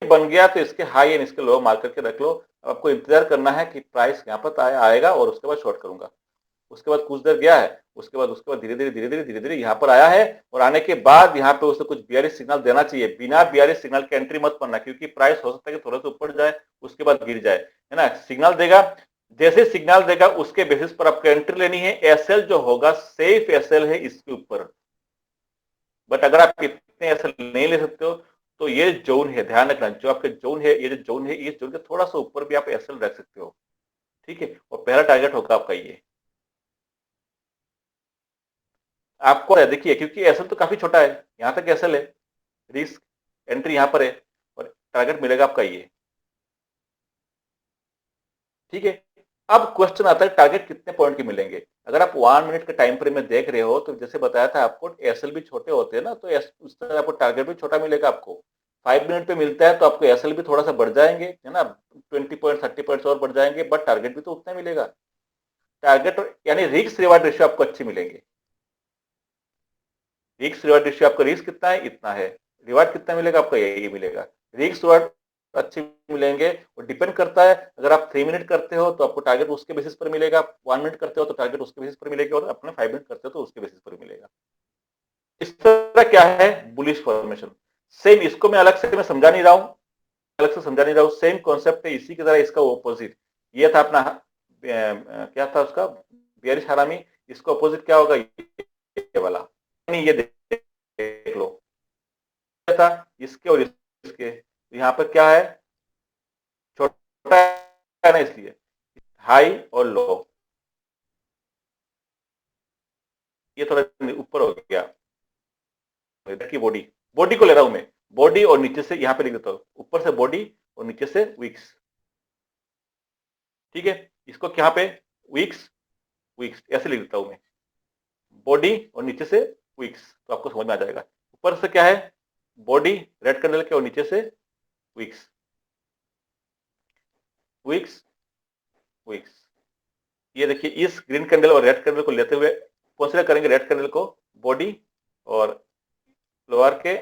बन गया, तो इसके हाई एंड इसके लो मार्केट के रख लो। अब आपको इंतजार करना है कि प्राइस यहाँ पर आएगा और उसके बाद शॉर्ट करूंगा। उसके बाद कुछ देर गया है, उसके बाद धीरे धीरे यहाँ पर आया है, और आने के बाद यहाँ पे उसने कुछ बियरिश सिग्नल देना चाहिए। बिना बियरिश सिग्नल के एंट्री मत करना, क्योंकि प्राइस हो सकता है कि थोड़ा सा ऊपर जाए उसके बाद गिर जाए, है ना। सिग्नल देगा, जैसे सिग्नल देगा उसके बेसिस पर आपको एंट्री लेनी है। एसएल जो होगा सेफ एसएल है इसके ऊपर, बट अगर आप इतने एसएल नहीं ले सकते हो तो ये जोन है, ध्यान रखना, जो आपके जोन है, ये जो जोन है, इस जोन के थोड़ा सा ऊपर भी आप एसएल रख सकते हो, ठीक है। और पहला टारगेट होगा आपका ये, आपको देखिए, क्योंकि एसएल तो काफी छोटा है, यहां तक एसएल है, रिस्क एंट्री यहां पर है, और टारगेट मिलेगा आपका ये, ठीक है। अब क्वेश्चन आता है टारगेट कितने पॉइंट के मिलेंगे। अगर आप 1 मिनट के टाइम फ्रेम में देख रहे हो तो जैसे बताया था आपको, एसएल भी छोटे होते हैं ना, तो उस तरह आपको टारगेट भी छोटा मिलेगा। आपको 5 मिनट पे मिलता है तो आपको एसएल भी थोड़ा सा बढ़ जाएंगे, है ना, 20 पॉइंट 30 पॉइंट्स और बढ़ जाएंगे, बट टारगेट भी तो उतना मिलेगा। टारगेट यानी रिस्क रिवार्ड रेशियो आपको अच्छे मिलेंगे। रिस्क रिवार्ड रेशियो आपका, रिस्क कितना है इतना है, रिवार्ड कितना मिलेगा आपका यही मिलेगा। रिस्क रिवार्ड अच्छे मिलेंगे, और डिपेंड करता है, अगर आप 3 मिनट करते हो तो आपको टारगेट उसके बेसिस पर मिलेगा, 1 मिनट करते हो तो टारगेट उसके बेसिस पर मिलेगा, और अपने 5 मिनट करते हो तो उसके बेसिस पर मिलेगा। इस तरह क्या है बुलिश फॉर्मेशन। सेम इसको मैं अलग से मैं समझा नहीं रहा हूं, अलग से समझा नहीं रहा हूं, सेम कॉन्सेप्ट है, इसी की तरह इसका ऑपोजिट ये था अपना, क्या था उसका, बियरिश हरामी। इसका ऑपोजिट क्या होगा, ये वाला, नहीं ये देख लो, क्या था इसके और इसके, यहाँ पर क्या है, छोटा है ना, इसलिए हाई और लो, ये थोड़ा ऊपर हो गया। की बॉडी, बॉडी को ले रहा हूं मैं, बॉडी और नीचे से यहाँ पे लिख देता हूं, ऊपर से बॉडी और नीचे से विक्स, ठीक है। इसको क्या पे विक्स, विक्स ऐसे लिख देता हूं मैं, बॉडी और नीचे से विक्स, तो आपको समझ में आ जाएगा। ऊपर से क्या है, बॉडी रेड कैंडल के, और नीचे से विक्स, विक्स, विक्स। ये देखिए, इस ग्रीन कैंडल और रेड कैंडल को लेते हुए कंसीडर करेंगे रेड कैंडल को बॉडी, और लोअर के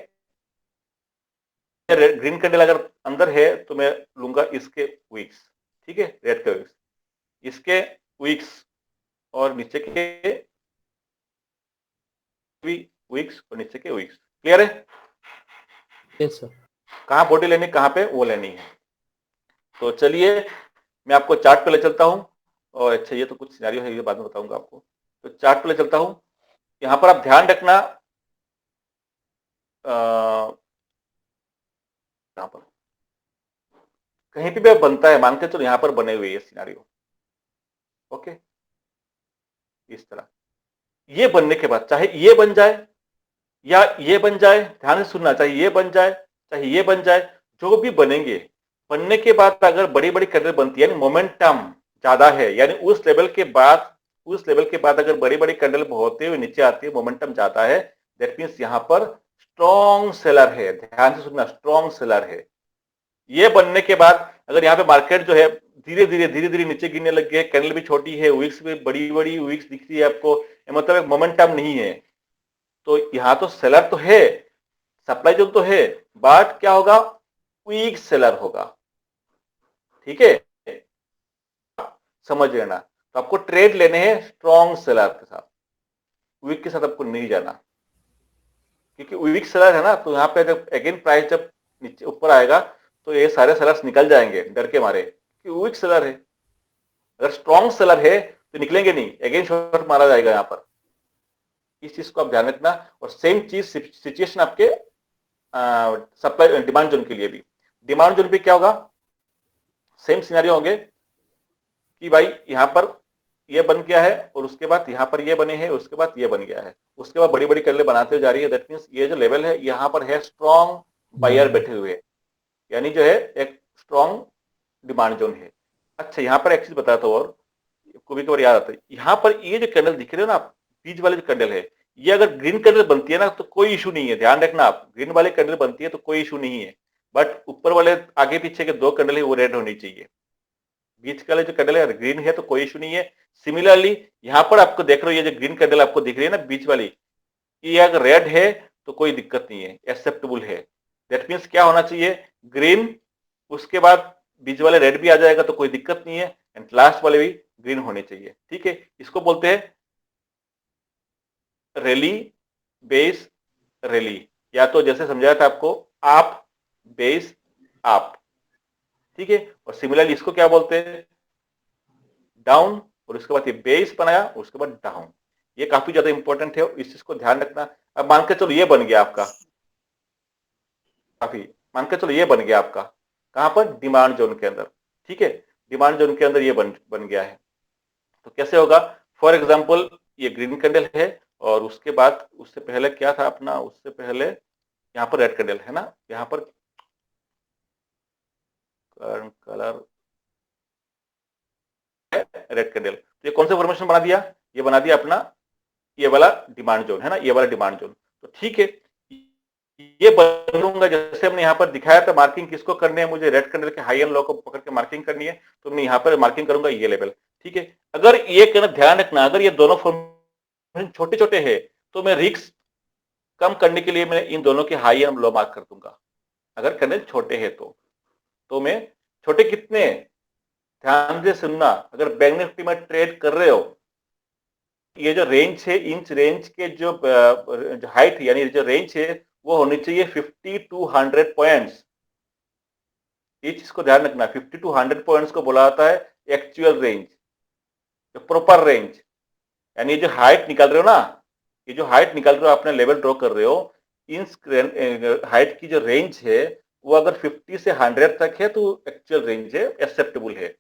ग्रीन कैंडल अगर अंदर है तो मैं लूंगा इसके विक्स, ठीक है, रेड के विक्स, इसके विक्स, और नीचे के विक्स और नीचे के विक्स। क्लियर है? Yes sir. कहां बॉडी लेनी, कहां पे वो लेनी है। तो चलिए मैं आपको चार्ट पे ले चलता हूं, और अच्छा ये तो कुछ सिनेरियो है, ये बाद में बताऊंगा आपको। तो चार्ट पे ले चलता हूं, यहां पर आप ध्यान रखना, यहां पर कहीं पे भी बनता है, मान के चलो यहां पर बने हुए ये सिनेरियो, ओके, इस तरह ये बनने के बाद चाहे ये बन जाए या ये बन जाए, ध्यान से सुनना, चाहे ये बन जाए चाहे ये बन जाए, जो भी बनेंगे, बनने के बाद अगर बड़ी बड़ी कैंडल बनती है, यानी मोमेंटम ज्यादा है, यानी उस लेवल के बाद अगर बड़ी बड़ी कैंडल होते हुए नीचे आती है, मोमेंटम ज्यादा है, दैट मीन्स यहां पर स्ट्रॉन्ग सेलर है। ध्यान से सुनना, स्ट्रॉन्ग सेलर है। ये बनने के बाद अगर यहाँ पे मार्केट जो है धीरे धीरे नीचे गिरने लग गया, कैंडल भी छोटी है, विक्स भी बड़ी बड़ी विक्स दिख रही है आपको, मतलब एक मोमेंटम नहीं है, तो यहाँ तो सेलर तो है, सप्लाई जोन तो है, बट क्या होगा, वीक सेलर होगा, ठीक है, समझ लेना। तो आपको ट्रेड लेने हैं स्ट्रॉन्ग सेलर के साथ, वीक के साथ आपको नहीं जाना, क्योंकि वीक सेलर है ना, तो यहाँ पे जब अगेन प्राइस जब नीचे ऊपर आएगा तो ये सारे सेलर्स निकल जाएंगे डर के मारे कि वीक सेलर है। अगर स्ट्रॉन्ग सेलर है तो निकलेंगे नहीं, अगेन शॉर्ट मारा जाएगा यहाँ पर। इस चीज को आप ध्यान रखना, और सेम चीज सिचुएशन आपके सप्लाई डिमांड जोन के लिए भी। डिमांड जोन पे क्या होगा, सेम सिनेरियो होंगे कि भाई यहां पर ये बन गया है और उसके बाद यहां पर ये बने हैं, उसके बाद ये बन गया है, उसके बाद बड़ी बड़ी कैंडल बनाते हुए जा रही है। दैट मीन्स ये जो लेवल है यहां पर है स्ट्रॉन्ग बायर बैठे हुए, यानी जो है एक स्ट्रॉन्ग डिमांड जोन है। अच्छा, यहाँ पर एक चीज बताता हूँ और कभी कभार याद आता है, यहाँ पर ये जो कैंडल दिख रहे हो ना आप, बीच वाले जो कैंडल है, ये अगर ग्रीन कैंडल बनती है ना तो कोई इशू नहीं है, ध्यान रखना आप, ग्रीन वाले कैंडल बनती है तो कोई इशू नहीं है। बट ऊपर वाले आगे पीछे के दो कैंडल है वो रेड होनी चाहिए। बीच का जो कैंडल है ग्रीन है तो कोई इशू नहीं है। सिमिलरली यहाँ पर आपको देख रहे हो ये जो ग्रीन कैंडल आपको दिख रही है ना बीच वाली, ये अगर रेड है तो कोई दिक्कत नहीं है, एक्सेप्टेबल है। दैट मीन्स क्या होना चाहिए, ग्रीन, उसके बाद बीच वाले रेड भी आ जाएगा तो कोई दिक्कत नहीं है, एंड लास्ट वाले भी ग्रीन होने चाहिए। ठीक है, इसको बोलते हैं रैली बेस रैली, या तो जैसे समझाया था आपको आप बेस आप। ठीक है, और सिमिलरली इसको क्या बोलते हैं, डाउन, और उसके बाद ये बेस बनाया उसके बाद डाउन। ये काफी ज्यादा इंपॉर्टेंट है, इस चीज को ध्यान रखना। अब मान के चलो ये बन गया आपका, काफी मान के चलो ये बन गया आपका कहां पर, डिमांड जोन के अंदर। ठीक है, डिमांड जोन के अंदर ये बन गया है, तो कैसे होगा, फॉर एग्जाम्पल ये ग्रीन कैंडल है और उसके बाद उससे पहले क्या था अपना, उससे पहले यहाँ पर रेड कैंडल है ना, यहाँ पर कलर रेड कैंडल, तो ये कौन सा फॉर्मेशन बना दिया, ये बना दिया अपना ये वाला डिमांड जोन है ना, ये वाला डिमांड जोन। तो ठीक है, ये बनूंगा जैसे हमने यहाँ पर दिखाया था, मार्किंग किसको करनी है, मुझे रेड कैंडल के हाई एंड लो को पकड़ के मार्किंग करनी है, तो मैं यहाँ पर मार्किंग करूंगा ये लेवल। ठीक है, अगर ये कहना ध्यान रखना, अगर ये दोनों फॉर्मेशन छोटे छोटे हैं तो मैं रिस्क कम करने के लिए मैं इन दोनों के हाई एंड लो मार्क कर दूंगा। अगर कैंडल छोटे हैं तो मैं, छोटे कितने, ध्यान से सुनना, अगर बैंक निफ्टी में ट्रेड कर रहे हो, ये जो रेंज है, इंच रेंज के जो हाइट यानी जो रेंज है वो होनी चाहिए 50 to 100 पॉइंट्स। ये चीज को ध्यान रखना, 50 to 100 पॉइंट्स को बोला जाता है एक्चुअल रेंज, जो प्रॉपर रेंज, यानी जो हाइट निकाल रहे हो ना, ये जो हाइट निकाल रहे हो, अपने लेवल ड्रॉ कर रहे हो, इन हाइट की जो रेंज है वो अगर 50 से 100 तक है तो एक्चुअल रेंज है, एक्सेप्टेबल है।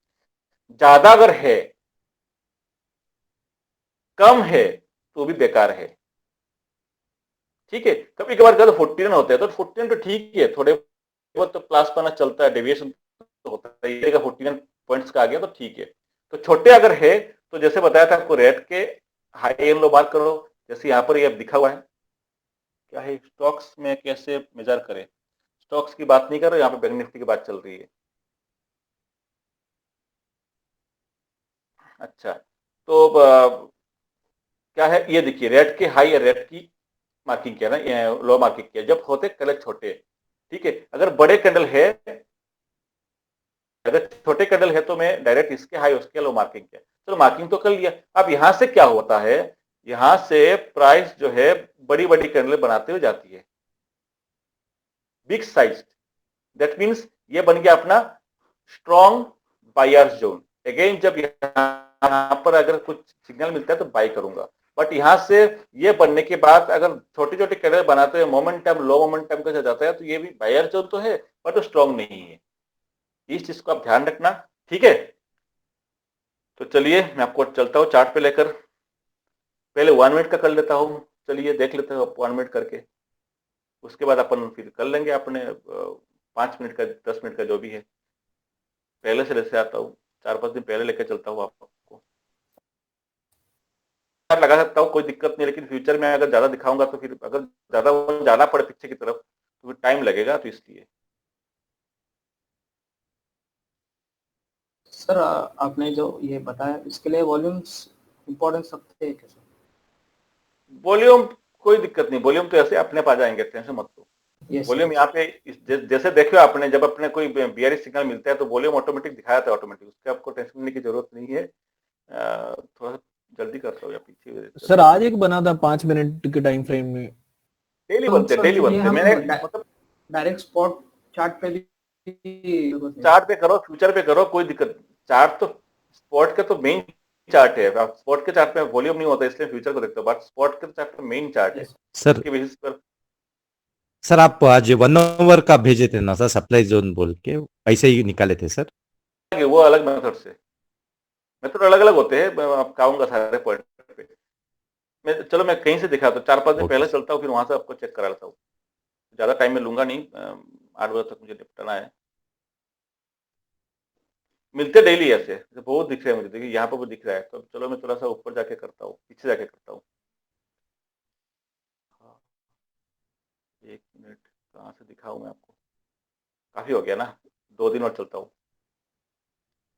ज्यादा अगर है, कम है तो भी बेकार है। ठीक है, कभी कभार तो 49 होते हैं तो 49 तो ठीक है, थोड़े बहुत तो प्लस पाना चलता है, डेविएशन तो होता है, 49 पॉइंट्स का आ गया तो ठीक है। तो छोटे अगर है तो जैसे बताया था आपको, रेट के हाई एंड लो मार्क करो, जैसे यहाँ पर ये दिखा हुआ है, क्या है, स्टॉक्स में कैसे मेजर करें, स्टॉक्स की बात नहीं कर रहे, यहाँ पे बैंक निफ्टी की बात चल रही है। अच्छा, तो क्या है, ये देखिए रेट के हाई या रेट की मार्किंग किया ना, लो मार्किंग किया, जब होते कैंडल छोटे। ठीक है, अगर बड़े कैंडल है, अगर छोटे कैंडल है तो मैं डायरेक्ट इसके हाई उसके लो मार्किंग किया, चलो मार्किंग तो कर लिया। अब यहां से क्या होता है, यहां से प्राइस जो है बड़ी बड़ी कैंडल बनाते हुए जाती है, बिग साइज। दैट मीन्स ये बन गया अपना स्ट्रॉन्ग बायर्स जोन। अगेन जब यहाँ पर अगर कुछ सिग्नल मिलता है तो बाई करूंगा, बट यहां से ये बनने के बाद अगर छोटे छोटे कैंडल बनाते हुए मोमेंटम लो मोमेंटम के साथ जाता है तो ये भी बायर जोन तो है बट वो स्ट्रॉन्ग नहीं है। इस चीज को आप ध्यान रखना। ठीक है, तो चलिए मैं आपको चलता हूँ चार्ट पे लेकर, पहले 1 मिनट का कर लेता हूँ, चलिए देख लेते हो 1 मिनट करके, उसके बाद अपन फिर कर लेंगे अपने 5 मिनट का 10 मिनट का जो भी है। पहले से लेते आता हूँ, 4-5 दिन पहले लेकर चलता हूँ आपको, लगा सकता हूँ कोई दिक्कत नहीं, लेकिन फ्यूचर में अगर ज्यादा दिखाऊंगा तो फिर अगर ज्यादा जाना पड़े पीछे की तरफ तो फिर टाइम लगेगा, तो इसलिए। सर आपने जो ये बताया इसके लिए वॉल्यूम्स इम्पोर्टेंस रखते हैं क्या सर? वॉल्यूम कोई दिक्कत नहीं, वॉल्यूम तो ऐसे अपने पास आ जाएंगे, टेंशन मत लो। वॉल्यूम यहाँ पे जैसे देखो आपने, जब अपने कोई बीआरएस सिग्नल मिलता है तो वॉल्यूम ऑटोमेटिक दिखाया था, ऑटोमेटिक, उसके आपको टेंशन लेने की जरूरत नहीं है। थोड़ा सा जल्दी करता हूँ या पीछे सर आज एक बना था 5 मिनट के टाइम फ्रेम में, डेली बनते मैंने मतलब डायरेक्ट स्पॉट चार्ट पे भी, चार्ट पे करो, फ्यूचर पे करो, कोई दिक्कत। चार्ट तो स्पॉट का तो मेन चार्ट है, स्पॉट के चार्ट में वॉल्यूम नहीं होता इसलिए फ्यूचर को देखते हो, बट स्पॉट के चार्ट में मेन चार्ट है सर के बेसिस पर। सर आप आज 1 आवर का भेजे थे ना सर, सप्लाई जोन बोल के, ऐसे ही निकाले थे सर। वो अलग मेथड से, मेथड अलग अलग होते हैं, मैं आपको आऊंगा सारे पॉइंट पे। चलो मैं कहीं से दिखाता हूँ, 4-5 दिन ओके पहले सर। चलता हूँ, फिर वहां से आपको चेक करा लेता हूँ। ज्यादा टाइम में लूंगा नहीं, 8 बजे तक मुझे निपटाना है। मिलते डेली ऐसे, तो बहुत दिख रहे हैं मुझे, देखिए यहाँ पर भी दिख रहा है। तो चलो मैं थोड़ा सा ऊपर जाके करता हूँ, पीछे जाके करता हूँ। हाँ, 1 मिनट, कहाँ से दिखाऊं मैं आपको, काफी हो गया ना, 2 दिन और चलता हूँ,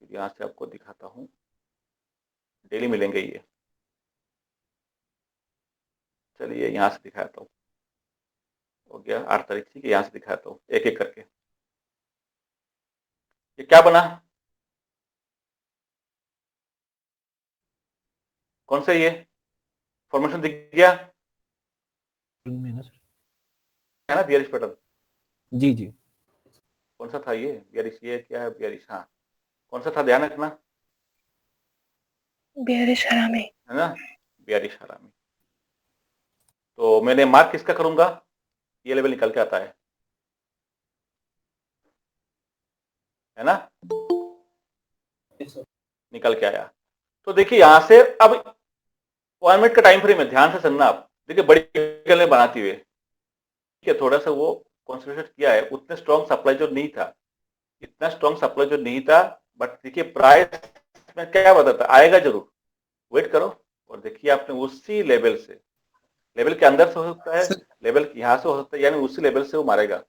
फिर यहाँ से आपको दिखाता हूँ। डेली मिलेंगे ये, चलिए यहाँ से दिखाता हूँ। हो गया 8 तारीख, ठीक है, यहाँ से दिखाता हूँ एक एक करके। ये क्या बना, कौन सा ये फॉर्मेशन दिख गया में ना सर। है ना, बियरिश पैटर्न। जी जी। कौन सा था ये बियरिश, ये क्या है बियरिश, हाँ कौन सा था, ध्यान रखना, बेरिश हरामी। है ना, बियरिश हरामी। तो मैंने मार्क किसका करूंगा, ये लेवल निकल के आता है ना, Yes, sir. निकल के आया। तो देखिए यहाँ से अब 1 मिनट का टाइम फ्रेम है, ध्यान से सुनना आप। देखिए बड़ी कैंडल बनाती हुए, ठीक है, थोड़ा सा वो कॉन्सेंट्रेट किया है, उतने स्ट्रॉन्ग सप्लाई जो नहीं था, इतना स्ट्रॉन्ग सप्लाई जो नहीं था। बट देखिए प्राइस में क्या बताता, आएगा जरूर, वेट करो। और देखिए आपने उसी लेवल से, लेवल के अंदर से हो सकता है, सर लेवल यहाँ से हो सकता है, यानी उसी लेवल से वो मारेगा।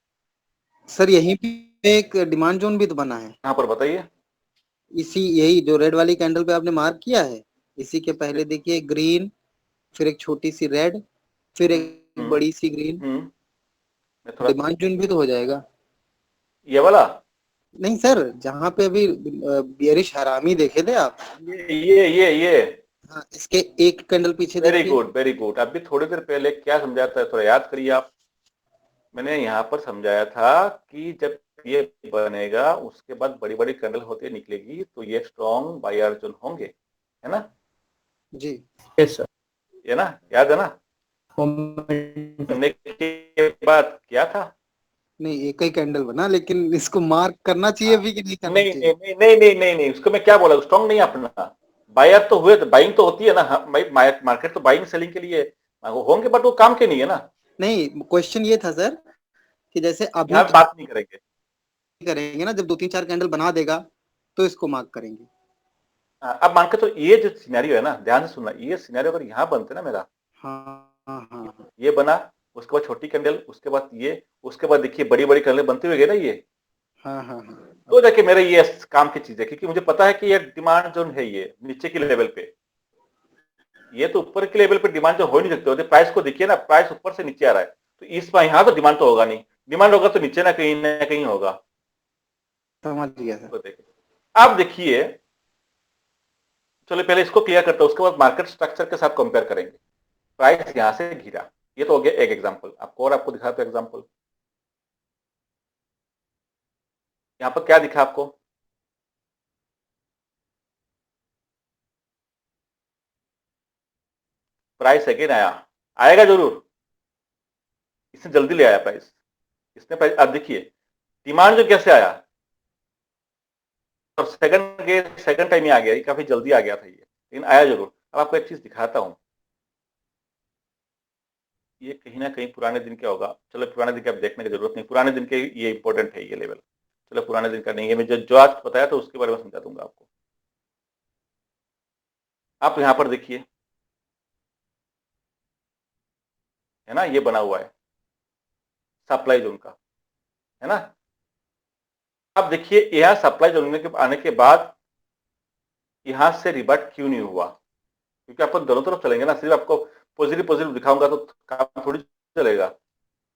सर यहीं पे एक डिमांड जोन भी तो बना है, यहाँ पर बताइए, इसी यही जो रेड वाली कैंडल पे आपने मार्क किया है, इसी के पहले देखिए ग्रीन, फिर एक छोटी सी रेड, फिर एक हम्म बड़ी सी ग्रीन, मैं थोड़ा, डिमांड जोन भी तो हो जाएगा। ये वाला, नहीं सर, जहाँ पे अभी बियरिश हरामी देखे थे आप, ये हाँ इसके एक कैंडल पीछे वेरी देखिए। Good very good. अभी थोड़ी देर पहले क्या समझाया था, थोड़ा याद करिए आप। मैंने यहाँ पर समझाया था कि जब ये बनेगा उसके बाद बड़ी बड़ी कैंडल होती निकलेगी, तो ये स्ट्रॉन्ग बायर जोन होंगे, है ना, जी Yes, sir. ये ना, याद है ना। Momentum. बनने के बाद क्या था, नहीं, एक ही कैंडल बना, लेकिन इसको मार्क करना चाहिए भी कि नहीं करना नहीं चाहिए। नहीं नहीं नहीं नहीं नहीं, उसको मैं क्या बोला, स्ट्रॉन्ग नहीं अपना, बायर तो हुए, बाइंग तो होती है ना, मार्केट तो बाइंग सेलिंग के लिए होंगे, बट वो काम के नहीं है ना। नहीं, क्वेश्चन ये था सर कि जैसे अभी यहाँ बात नहीं करेंगे। करेंगे ना, जब 2-3-4 कैंडल बना देगा तो इसको मार्क करेंगे। अब मान के तो ये जो सिनेरियो है ना, ध्यान से सुनना, ये सिनेरियो अगर यहाँ बनते ना मेरा, हाँ हाँ हाँ ये बना, उसके बाद छोटी कैंडल, उसके बाद ये, उसके बाद देखिए बड़ी बड़ी कैंडल बनती हुई गई ना ये, हाँ हाँ हाँ। तो देखिए मेरे ये काम की चीज है, क्योंकि मुझे पता है कि ये डिमांड जोन है, ये नीचे के लेवल पे, ये तो ऊपर के लेवल पे डिमांड जो हो नहीं सकते होते। प्राइस को देखिए ना, प्राइस ऊपर से नीचे आ रहा है, तो इस बार यहाँ तो डिमांड तो होगा नहीं, डिमांड होगा तो नीचे ना कहीं होगा। समझ गया सर। तो देखिए, आप देखिए, चलो पहले इसको क्लियर करता हूं, उसके बाद मार्केट स्ट्रक्चर के साथ कंपेयर करेंगे। प्राइस यहां से गिरा, ये तो हो गया एक एग्जांपल, आपको और आपको दिखा तो एग्जांपल, यहां पर क्या दिखा आपको, प्राइस अगेन आया, आएगा जरूर, इसने जल्दी ले आया प्राइस, इसने प्राइस, अब देखिए डिमांड जो कैसे आया, और सेकंड टाइम ही आ गया, ये काफी जल्दी आ गया था ये, लेकिन आया जरूर। अब आपको एक चीज दिखाता हूं, ये कहीं ना कहीं पुराने दिन क्या होगा, चलो पुराने दिन की अब देखने की जरूरत नहीं, पुराने दिन के ये इंपॉर्टेंट है ये लेवल, चलो पुराने दिन का नहीं है, मैं जो आज बताया था उसके बारे में समझा दूंगा आपको। आप यहां पर देखिए, है ना, ये बना हुआ है सप्लाई जोन का, है ना। अब देखिए यहां सप्लाई जोन के आने के बाद यहां से रिवर्ट क्यों नहीं हुआ, क्योंकि अपन दोनों तरफ चलेंगे ना, सिर्फ आपको पॉजिटिव पॉजिटिव दिखाऊंगा तो काम थोड़ी चलेगा।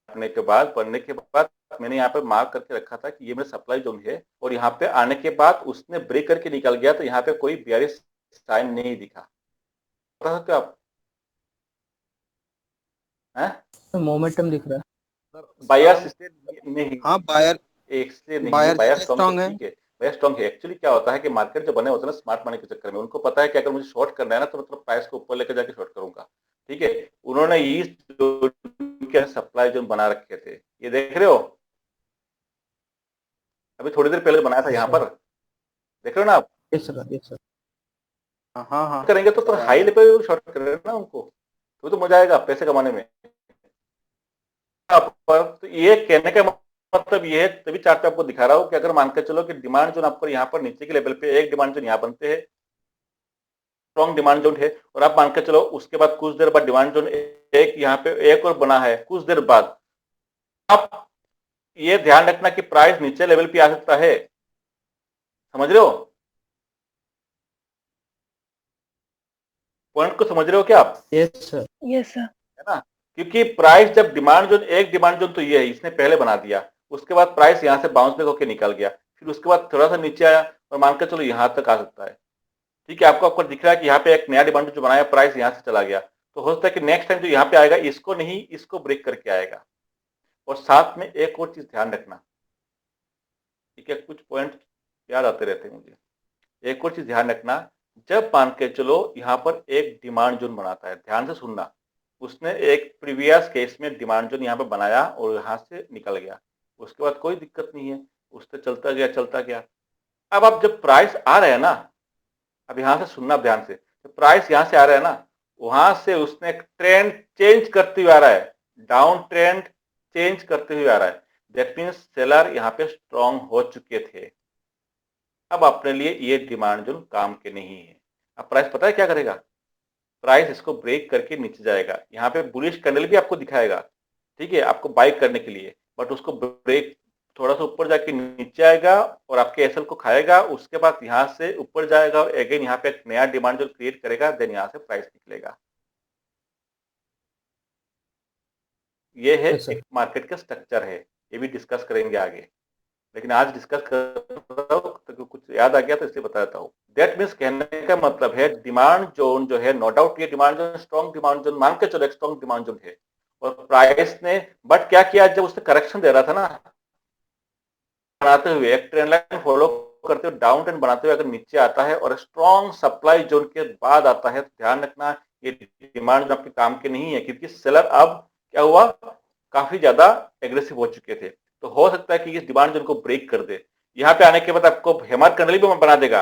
आने के बाद, बनने के बाद मैंने यहाँ पे मार्क करके रखा था कि ये मेरा सप्लाई जोन है, और यहाँ पे आने के बाद उसने ब्रेक करके निकल गया, तो यहाँ पे कोई बेयरिश साइन नहीं दिखा, बता सकते हो आप, हैं मोमेंटम दिख रहा है। बायर्स नहीं, हाँ बायर, इसलिए नहीं, बायर बायर्स ज्यादा स्ट्रॉन्ग स्ट्रांग तो है। ठीक है, बायर्स स्ट्रॉन्ग है। एक्चुअली क्या होता है कि मार्केट जो बने होते हैं ना स्मार्ट मनी के चक्कर में, उनको पता है कि अगर मुझे शॉर्ट करना है ना, तो मतलब प्राइस को ऊपर लेकर जाके शॉर्ट करूंगा, ठीक है। उन्होंने इस सप्लाई जोन बना रखे थे, ये देख रहे हो, अभी थोड़ी देर पहले बनाया था यहाँ पर, देख रहे हो ना आप। Yes sir, yes sir. हाँ हाँ करेंगे तो हाई लेवल शॉर्ट करेंगे ना उनको, तो मजा आएगा पैसे कमाने में। पर तो ये कहने का मतलब ये है, तभी चार्ट पे आपको दिखा रहा हूँ कि अगर मान के चलो कि डिमांड जोन आपको यहाँ पर नीचे के लेवल पे एक डिमांड जोन यहाँ बनते हैं, स्ट्रॉन्ग डिमांड जोन है, और आप मान के चलो उसके बाद कुछ देर बाद डिमांड जोन एक यहाँ पे एक और बना है कुछ देर बाद, आप ये ध्यान रखना कि प्राइस नीचे लेवल पे आ सकता है, समझ रहे हो पॉइंट को, समझ रहे हो क्या आप। Yes sir. Yes sir. है ना, क्योंकि प्राइस जब डिमांड जोन एक डिमांड जोन तो ये है इसने पहले बना दिया, उसके बाद प्राइस यहाँ से बाउंस बैक होकर निकल गया, फिर उसके बाद थोड़ा सा नीचे आया और मान के चलो यहाँ तक आ सकता है। ठीक है, आपको दिख रहा है कि यहाँ पे एक नया डिमांड जो बनाया प्राइस यहाँ से चला गया, तो हो सकता है कि नेक्स्ट टाइम जो यहाँ पे आएगा इसको नहीं इसको ब्रेक करके आएगा। और साथ में एक और चीज ध्यान रखना, ठीक है, कुछ पॉइंट याद आते रहते हैं मुझे, एक और चीज ध्यान रखना, जब मान के चलो यहाँ पर एक डिमांड जोन बनाता है, ध्यान से सुनना, उसने एक प्रीवियस केस में डिमांड जोन यहाँ पे बनाया और यहाँ से निकल गया, उसके बाद कोई दिक्कत नहीं है, उससे चलता गया। अब आप जब प्राइस आ रहे हैं ना, अब यहाँ से सुनना ध्यान से, तो प्राइस यहाँ से आ रहा है ना, वहां से उसने एक ट्रेंड चेंज करते हुए आ रहा है, डाउन ट्रेंड चेंज करते हुए आ रहा है, दैट मीन्स सेलर यहाँ पे स्ट्रॉन्ग हो चुके थे। अब अपने लिए ये डिमांड जोन काम के नहीं है। अब प्राइस पता है क्या करेगा, प्राइस इसको ब्रेक करके नीचे जाएगा, यहाँ पे बुलिश कैंडल भी आपको दिखाएगा, ठीक है, आपको बाय करने के लिए, बट उसको ब्रेक थोड़ा सा ऊपर जाके नीचे आएगा और आपके एसएल को खाएगा, उसके बाद यहाँ से ऊपर जाएगा और अगेन यहाँ पे एक नया डिमांड जोन क्रिएट करेगा, देन यहाँ से प्राइस निकलेगा। ये है एक मार्केट का स्ट्रक्चर है, ये भी डिस्कस करेंगे आगे, लेकिन आज डिस्कस कर रहा हूँ तो कुछ याद आ गया तो इसलिए बता देता हूँ। दैट मीन्स कहने का मतलब है डिमांड जोन जो है, नो डाउट ये demand zone strong demand zone मान के चलो एक स्ट्रॉन्ग डिमांड जोन है, और प्राइस ने बट क्या किया, जब उसने करेक्शन दे रहा था ना, बनाते हुए एक ट्रेंड लाइन फॉलो करते हुए डाउन ट्रेंड बनाते हुए अगर नीचे आता है और स्ट्रॉन्ग सप्लाई जोन के बाद आता है, तो ध्यान रखना ये डिमांड जोन आपके काम के नहीं है, क्योंकि सेलर अब क्या हुआ, काफी ज्यादा एग्रेसिव हो चुके थे, तो हो सकता है कि इस डिमांड जोन को ब्रेक कर दे, यहाँ पे आने के बाद आपको हैमर कैंडल भी बना देगा,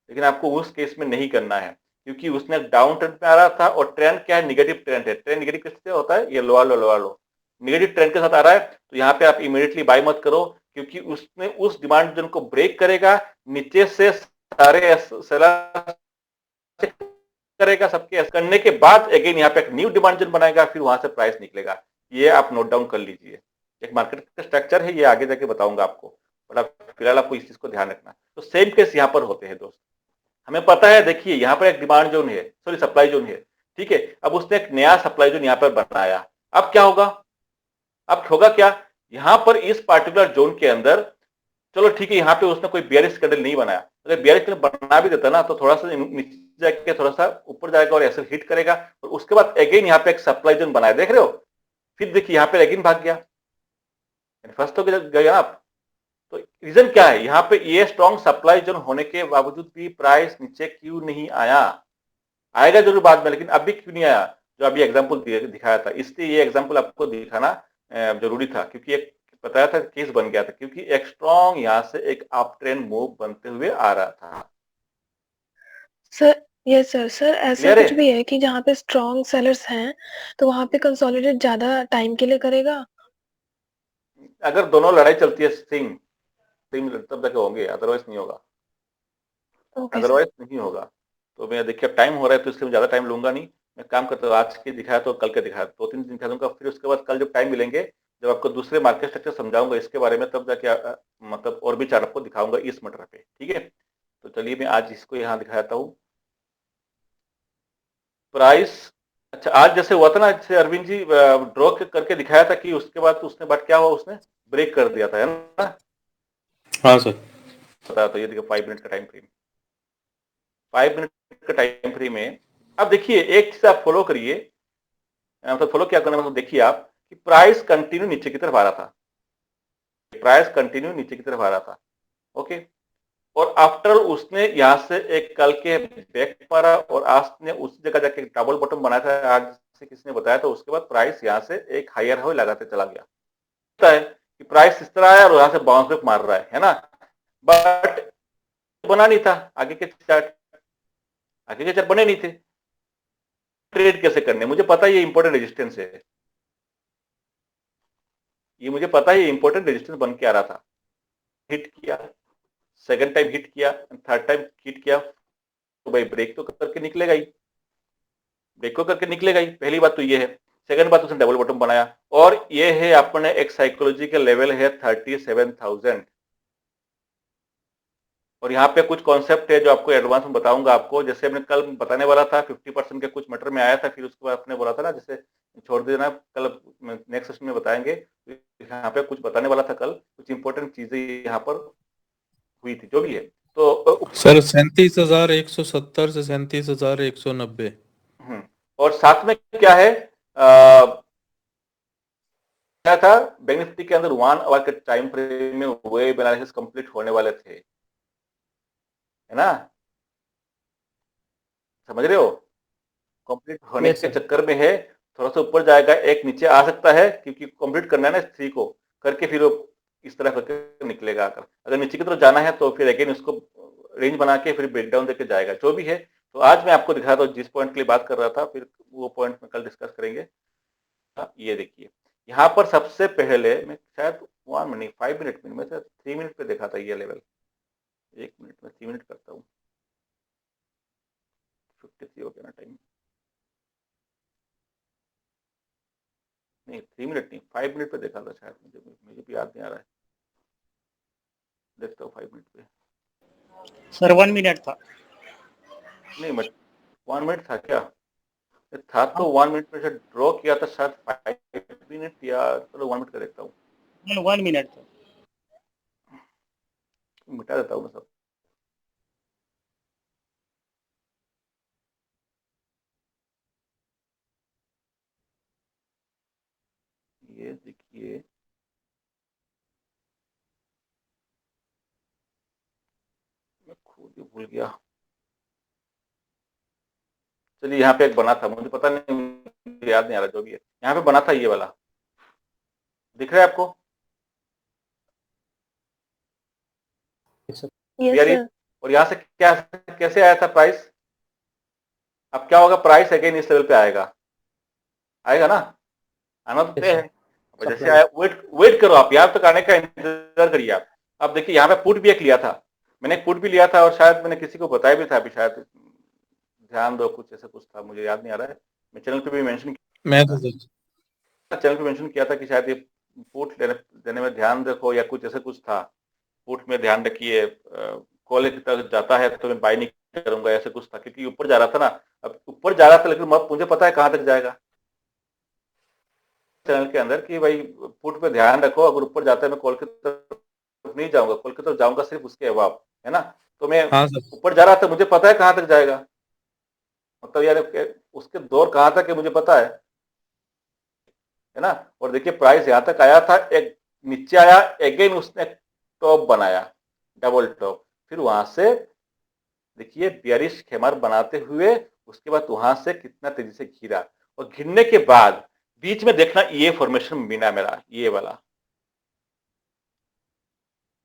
लेकिन आपको उस केस में नहीं करना है, क्योंकि उसने डाउन ट्रेंड पे आ रहा था और ट्रेंड क्या है, निगेटिव ट्रेंड है, ट्रेंड निगेटिव किससे होता है, ये लोअर लो निगेटिव ट्रेंड के साथ आ रहा है, तो यहाँ पे आप इमीडिएटली बाय मत करो, क्योंकि उसने उस डिमांड जोन को ब्रेक करेगा, नीचे से सारे सेलर करेगा, सबके करने के बाद अगेन यहाँ पे एक न्यू डिमांड जोन बनाएगा, फिर वहां से प्राइस निकलेगा। ये आप नोट डाउन कर लीजिए, एक मार्केट का स्ट्रक्चर है, ये आगे जाके बताऊंगा आपको, बट आप फिलहाल आपको इस चीज को ध्यान रखना। तो सेम केस यहाँ पर होते हैं दोस्त, हमें पता है, देखिए यहाँ पर एक डिमांड जोन है, सॉरी सप्लाई जोन है, ठीक है, अब उसने एक नया सप्लाई जोन यहाँ पर बनाया, अब क्या होगा, अब होगा क्या, यहां पर इस पार्टिकुलर जोन के अंदर, चलो ठीक है, यहाँ पे उसने कोई बेयरिश कैंडल नहीं बनाया, अगर बेयरिश कैंडल बना भी देता ना, तो थोड़ा सा नीचे जाके थोड़ा सा ऊपर जाएगा और ऐसे हिट करेगा, और उसके बाद अगेन यहाँ पे एक सप्लाई जोन बनाया, देख रहे हो, फिर देखिए यहाँ पे अगेन भाग गया, फर्स्ट तो गया आप। तो रीजन क्या है, यहाँ पे ये स्ट्रॉन्ग सप्लाई जोन होने के बावजूद भी प्राइस नीचे क्यों नहीं आया, आएगा जरूर बाद में, लेकिन अभी क्यों नहीं आया, जो अभी एग्जाम्पल दिखाया था, इसलिए ये एग्जाम्पल आपको दिखाना जरूरी था, क्योंकि एक बताया था केस बन गया था, क्योंकि एक स्ट्रॉन्ग यहाँ से एक अप ट्रेंड मूव बनते हुए आ रहा था। सर यस सर ऐसा कुछ भी है कि जहाँ पे स्ट्रॉन्ग सेलर्स हैं तो वहाँ पे कंसोलिडेट ज्यादा टाइम के लिए करेगा, अगर दोनों लड़ाई चलती है सेम तब तक होंगे, अदरवाइज नहीं होगा, अदरवाइज नहीं होगा। तो मैं देखिए अब टाइम हो रहा है, तो इसलिए मैं ज्यादा टाइम लूंगा नहीं, मैं काम करता हूँ, आज के दिखाया तो कल के दिखाया, 2-3 दिन दिखा दूंगा, फिर उसके बाद कल जब टाइम मिलेंगे, जब आपको दूसरे मार्केट स्ट्रक्चर समझाऊंगा इसके बारे में, तब जाके मतलब और भी चार्ट आपको दिखाऊंगा इस मैटर पे, ठीक है। तो चलिए मैं आज इसको यहाँ दिखाता हूँ, प्राइस, अच्छा आज जैसे हुआ था ना, जैसे अरविंद जी ड्रॉ करके दिखाया था कि उसके बाद उसने बट क्या हुआ, उसने ब्रेक कर दिया था, है ना। हाँ सर, बताया तो ये देखिए 5 मिनट का टाइम फ्रेम, 5 मिनट का टाइम फ्रेम में, अब देखिए एक चीज आप फॉलो करिए, मतलब फॉलो क्या करना, मतलब देखिए आप कि प्राइस कंटिन्यू नीचे की तरफ आ रहा था, प्राइस कंटिन्यू नीचे की तरफ आ रहा था, ओके, और आफ्टर उसने यहां से एक कल के बैक मारा और आज ने उस जगह जाके डबल बॉटम बनाया था, आज से किसी ने बताया था, उसके बाद प्राइस यहां से एक हायर हाई लगाते चला गया, है कि प्राइस इस तरह आया और यहां से बाउंस बैक मार रहा है ना, बट बना नहीं था, आगे के चार्ट बने नहीं थे। ट्रेड कैसे करने, मुझे पता है ये इंपॉर्टेंट रेजिस्टेंस है, ये मुझे पता है ये इंपॉर्टेंट रेजिस्टेंस बन के आ रहा था। हिट किया, सेकंड टाइम हिट किया, थर्ड टाइम हिट किया, तो भाई ब्रेक तो करके निकलेगा ही, ब्रेक को करके निकलेगा ही, पहली बात तो ये है। सेकंड बात, उसने डबल बॉटम बनाया, और ये है अपने एक साइकोलॉजिकल लेवल है 37,000। और यहाँ पे कुछ कॉन्सेप्ट है जो आपको एडवांस में बताऊंगा आपको, जैसे हमने कल बताने वाला था 50% के कुछ मैटर में आया था, फिर उसके बाद आपने बोला था ना जैसे छोड़ देना, कल नेक्स्ट सेशन में बताएंगे। यहाँ पे कुछ बताने वाला था कल, कुछ इंपॉर्टेंट चीजें यहाँ पर हुई थी, जो भी है। तो सर 37,170 से 37,190। और साथ में क्या है, क्या था, बैंक निफ्टी के अंदर 1 आवर के टाइम फ्रेम में वेव एनालिसिस कंप्लीट होने वाले थे, है ना, समझ रहे हो, कंप्लीट होने Yes, के sir. चक्कर में है, थोड़ा सा ऊपर जाएगा, एक नीचे आ सकता है, क्योंकि कंप्लीट करना है ना 3 को करके, फिर वो इस तरह करके निकलेगा आकर। अगर नीचे की तरफ जाना है तो फिर अगेन उसको रेंज बना के फिर ब्रेकडाउन देके जाएगा, जो भी है। तो आज मैं आपको दिखा रहा हूँ जिस पॉइंट के लिए बात कर रहा था, फिर वो पॉइंट में कल डिस्कस करेंगे। ये देखिए, यहाँ पर सबसे पहले मैं शायद 1 मिनट 5 मिनट में 3 मिनट पे देखा था ये लेवल, 1 मिनट में 3 मिनट करता हूँ, 53 हो गया ना टाइम, नहीं 3 मिनट नहीं 5 मिनट पे देखा था शायद, मुझे भी याद नहीं आ रहा है, देखता हूँ 5 मिनट पे। सर 1 मिनट था, नहीं 1 मिनट था क्या, था तो 1 मिनट में से ड्रॉ किया था शायद 5 मिनट, या चलो 1 मिनट का देखता हूँ, 1 मिनट था। मिटा देता हूँ मैं सब। ये देखिए, मैं खुद ही भूल गया, चलिए यहाँ पे एक बना था, मुझे पता नहीं, मुझे याद नहीं आ रहा, जो भी है यहाँ पे बना था ये वाला, दिख रहा है आपको, यस यार, सर। और यहाँ से क्या कैसे आया था प्राइस, अब क्या होगा, प्राइस अगेन इस लेवल पे आएगा, आएगा ना, आना तो Yes, तय sir. है। और जैसे Supply. आया, वेट करो आप, यहाँ तक आने का इंतजार करिए आप। अब देखिए यहाँ पे पुट भी एक लिया था, मैंने एक पुट भी लिया था, और शायद मैंने किसी को बताया भी था अभी, शायद ध्यान दो, कुछ ऐसा कुछ था, मुझे याद नहीं आ रहा है, मैं चैनल पे भी मेंशन मैं किया तो था, चैनल पे मेंशन किया था कि शायद ये पुट देने में ध्यान रखो, या कुछ ऐसा कुछ था, पुट में ध्यान रखिए, कॉल तक जाता है तो मैं बाय नहीं करूंगा, ऐसा कुछ था, क्योंकि ऊपर जा रहा था ना, अब ऊपर जा रहा था, लेकिन मुझे पता है कहाँ तक जाएगा चैनल के अंदर, कि भाई पुट पे ध्यान रखो, अगर ऊपर जाता है मैं कॉल की तरफ नहीं जाऊंगा, कॉल की तरफ जाऊंगा सिर्फ उसके अभाव, है ना, तो मैं हाँ सर, ऊपर जा रहा था, मुझे पता है कहाँ तक जाएगा, मतलब यार उसके दौर कहाँ तक है मुझे पता है ना। और देखिए प्राइस यहाँ तक आया था, एक नीचे आया, अगेन उसने टॉप बनाया, डबल टॉप, फिर वहां से देखिए बियरिश खेमार बनाते हुए, उसके बाद वहां से कितना तेजी से घिरा, और घिरने के बाद बीच में देखना ये फॉर्मेशन बिना मेरा, ये वाला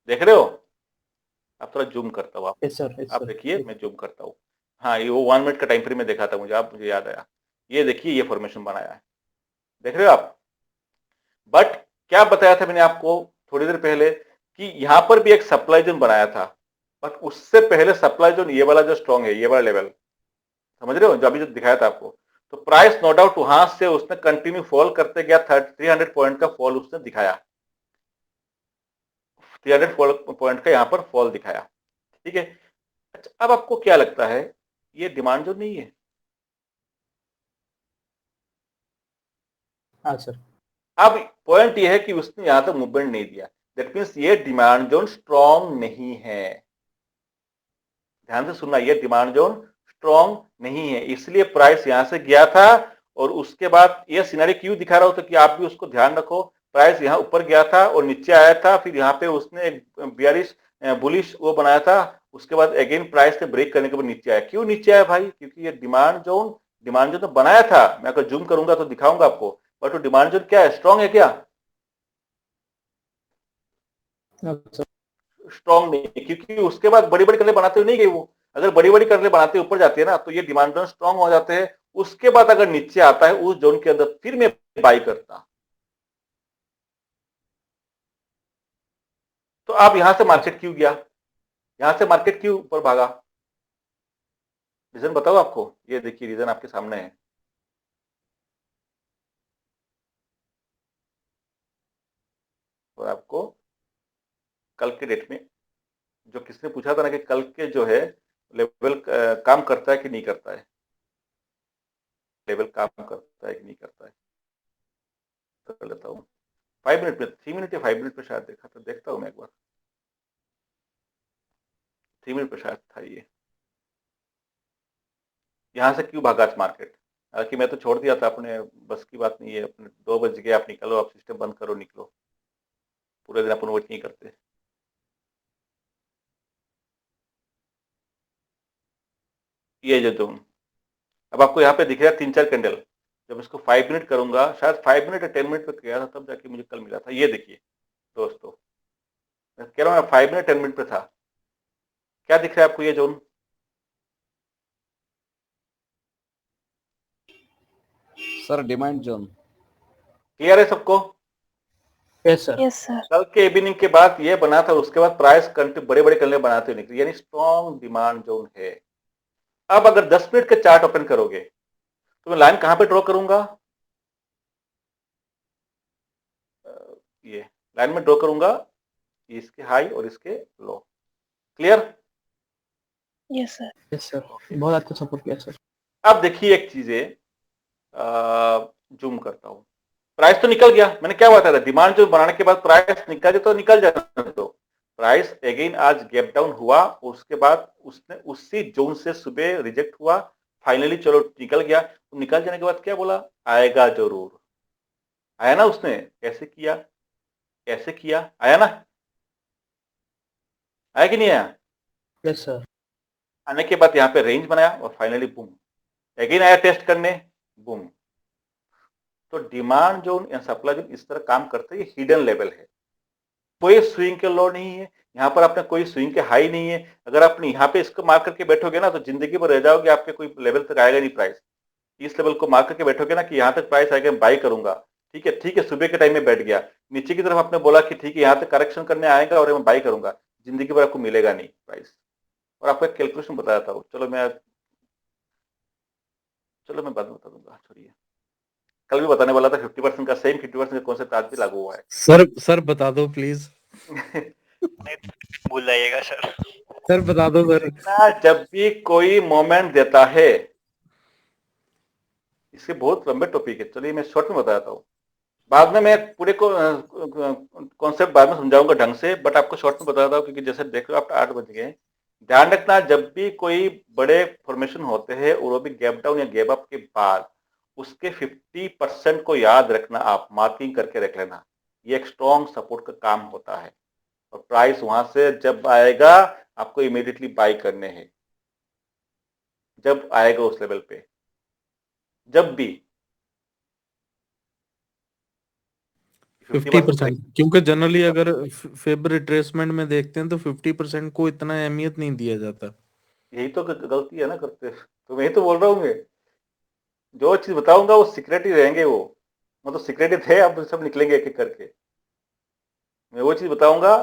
देख रहे हो, आप थोड़ा जूम करता हूँ, Yes, sir. Yes, आप sir. देखिए, मैं जूम करता हूँ, हाँ ये वो 1 मिनट का टाइम फ्रेम में देखा था मुझे, आप मुझे याद आया, ये देखिए ये फॉर्मेशन बनाया है, देख रहे हो आप। बट क्या बताया था मैंने आपको थोड़ी देर पहले, कि यहां पर भी एक सप्लाई जोन बनाया था, बट उससे पहले सप्लाई जोन ये वाला जो स्ट्रॉन्ग है, ये वाला लेवल, समझ रहे हो, जो अभी जो दिखाया था आपको, तो प्राइस नो डाउट वहां से उसने कंटिन्यू फॉल करते गया, 300 पॉइंट का फॉल उसने दिखाया, 300 पॉइंट का यहाँ पर फॉल दिखाया, ठीक है। अच्छा, अब आपको क्या लगता है, ये डिमांड जोन नहीं है? हाँ सर। अब पॉइंट ये है कि उसने यहां तक मूवमेंट नहीं दिया, दैट मीन्स ये डिमांड जोन स्ट्रॉन्ग नहीं है, ध्यान से सुनना, ये डिमांड जोन स्ट्रॉन्ग नहीं है, इसलिए प्राइस यहां से गया था। और उसके बाद ये सिनेरियो क्यों दिखा रहा हूं, तो कि आप भी उसको ध्यान रखो, प्राइस यहाँ ऊपर गया था और नीचे आया था, फिर यहाँ पे उसने एक बियरिश बुलिश वो बनाया था, उसके बाद अगेन प्राइस ने ब्रेक करने के बाद नीचे आया, क्यों नीचे आया भाई, क्योंकि ये डिमांड जोन तो बनाया था, मैं अगर जूम करूंगा तो दिखाऊंगा आपको, बट वो डिमांड जोन क्या है, स्ट्रॉन्ग है क्या, अच्छा, स्ट्रॉन्ग नहीं है, क्योंकि उसके बाद बड़ी बड़ी कैंडल बनाते हुए नहीं गई वो। अगर बड़ी बड़ी कैंडल बनाते ऊपर जाती है ना, तो ये डिमांड जोन स्ट्रॉन्ग हो जाते हैं। उसके बाद अगर नीचे आता है उस जोन के अंदर, फिर मैं बाई करता। तो आप यहां से मार्केट क्यों गया, यहां से मार्केट क्यों ऊपर भागा? रीजन बताओ आपको, ये देखिए रीजन आपके सामने है। और आपको कल के डेट में, जो किसने पूछा था ना कि कल के जो है लेवल काम करता है कि नहीं करता है, लेवल काम करता है कि नहीं करता है, तो कर लेता हूँ 5 मिनट में, 3 मिनट या 5 मिनट में शायद देखा था, देखता हूँ मैं एक बार। 3 मिनट में शायद था ये। यहाँ से क्यों भागा आज मार्केट? हालांकि मैं तो छोड़ दिया था, अपने बस की बात नहीं है, अपने 2 बज गए, आप निकलो, आप सिस्टम बंद करो, निकलो, पूरे दिन अपन वेट नहीं करते। ये जो तुम, अब आपको यहाँ पे दिख रहा है 3-4 कैंडल। जब इसको 5 मिनट करूंगा, शायद 5 मिनट या 10 मिनट पे गया था, तब जाके मुझे कल मिला था। ये देखिए दोस्तों, मैं कह रहा हूँ 5 मिनट 10 मिनट पे था। क्या दिख रहा है आपको ये zone? Sir demand zone. Clear है सबको? Yes sir. Yes sir. कल के इवनिंग के बाद ये बना था, उसके बाद प्राइस बड़े बड़े कैंडल बनाते हुए निकली, यानी स्ट्रॉन्ग डिमांड जोन है। अब अगर 10 मिनट के चार्ट ओपन करोगे, तो मैं लाइन कहां पे ड्रॉ करूंगा? ये लाइन में ड्रॉ करूंगा, इसके हाई और इसके low. Clear? Yes sir. Yes sir, बहुत अच्छा सपोर्ट किया सर। अब देखिए एक चीज है, जूम करता हूं। प्राइस तो निकल गया, मैंने क्या बताया था, डिमांड जो बनाने के बाद प्राइस निकल जाए तो निकल जाए। तो प्राइस अगेन आज गैप डाउन हुआ, उसके बाद उसने उसी जोन से सुबह रिजेक्ट हुआ, फाइनली चलो निकल गया। तो निकल जाने के बाद क्या बोला, आएगा जरूर। आया ना उसने? कैसे किया, कैसे किया, आया ना? आया कि नहीं आया? Yes sir. आने के बाद यहाँ पे रेंज बनाया और फाइनली बूम, अगेन आया टेस्ट करने, बूम। तो डिमांड जोन या सप्लाई जोन इस तरह काम करते हैं, ये हिडन लेवल है, कोई स्विंग के लो नहीं है। यहाँ पर आपने कोई स्विंग के हाई नहीं है। अगर आप यहाँ पे इसको मार करके बैठोगे ना, तो जिंदगी भर रह जाओगे, आपके कोई लेवल तक आएगा नहीं प्राइस। इस लेवल को मार करके बैठोगे ना कि यहाँ तक प्राइस आएगा, मैं बाई करूंगा, ठीक है, ठीक है, सुबह के टाइम में बैठ गया, नीचे की तरफ आपने बोला कि ठीक है यहाँ तक करेक्शन करने आएगा और मैं बाई करूंगा, जिंदगी भर आपको मिलेगा नहीं प्राइस। और आपको एक कैलकुलेशन बताया था, चलो मैं बाद में बता दूंगा, छोड़िए। कल भी बताने वाला था, 50% का सेम 50% का कॉन्सेप्ट आज भी लागू हुआ है। सर बता दो प्लीज। भूल जाइएगा सर। सर बता दो सर। देखना, जब भी कोई मोमेंट देता है, इसके बहुत लंबे टॉपिक है, चलिए मैं शॉर्ट में बताता हूँ, बाद में मैं पूरे को कॉन्सेप्ट बाद में समझाऊंगा ढंग से, बट आपको शॉर्ट में बताता हूँ, क्योंकि जैसे देख लो आप 8 बज गए। ध्यान रखना, जब भी कोई बड़े फॉर्मेशन होते हैं और वो भी गैप डाउन या गैप अप के बाद, उसके 50% को याद रखना, आप मार्किंग करके रख लेना। ये एक स्ट्रॉन्ग सपोर्ट का काम होता है, और प्राइस वहां से जब आएगा आपको इमीडिएटली बाई करने हैं, जब आएगा उस लेवल पे, जब भी 50%, क्योंकि जनरली अगर फेब रिट्रेसमेंट में देखते हैं तो 50% को इतना अहमियत नहीं दिया जाता। यही तो गलती है ना करते, तो मैं तो बोल रहा हूँ, मैं जो चीज बताऊंगा वो सीक्रेट ही रहेंगे, वो मतलब सीक्रेट ही थे, अब सब निकलेंगे एक एक करके। मैं वो चीज बताऊंगा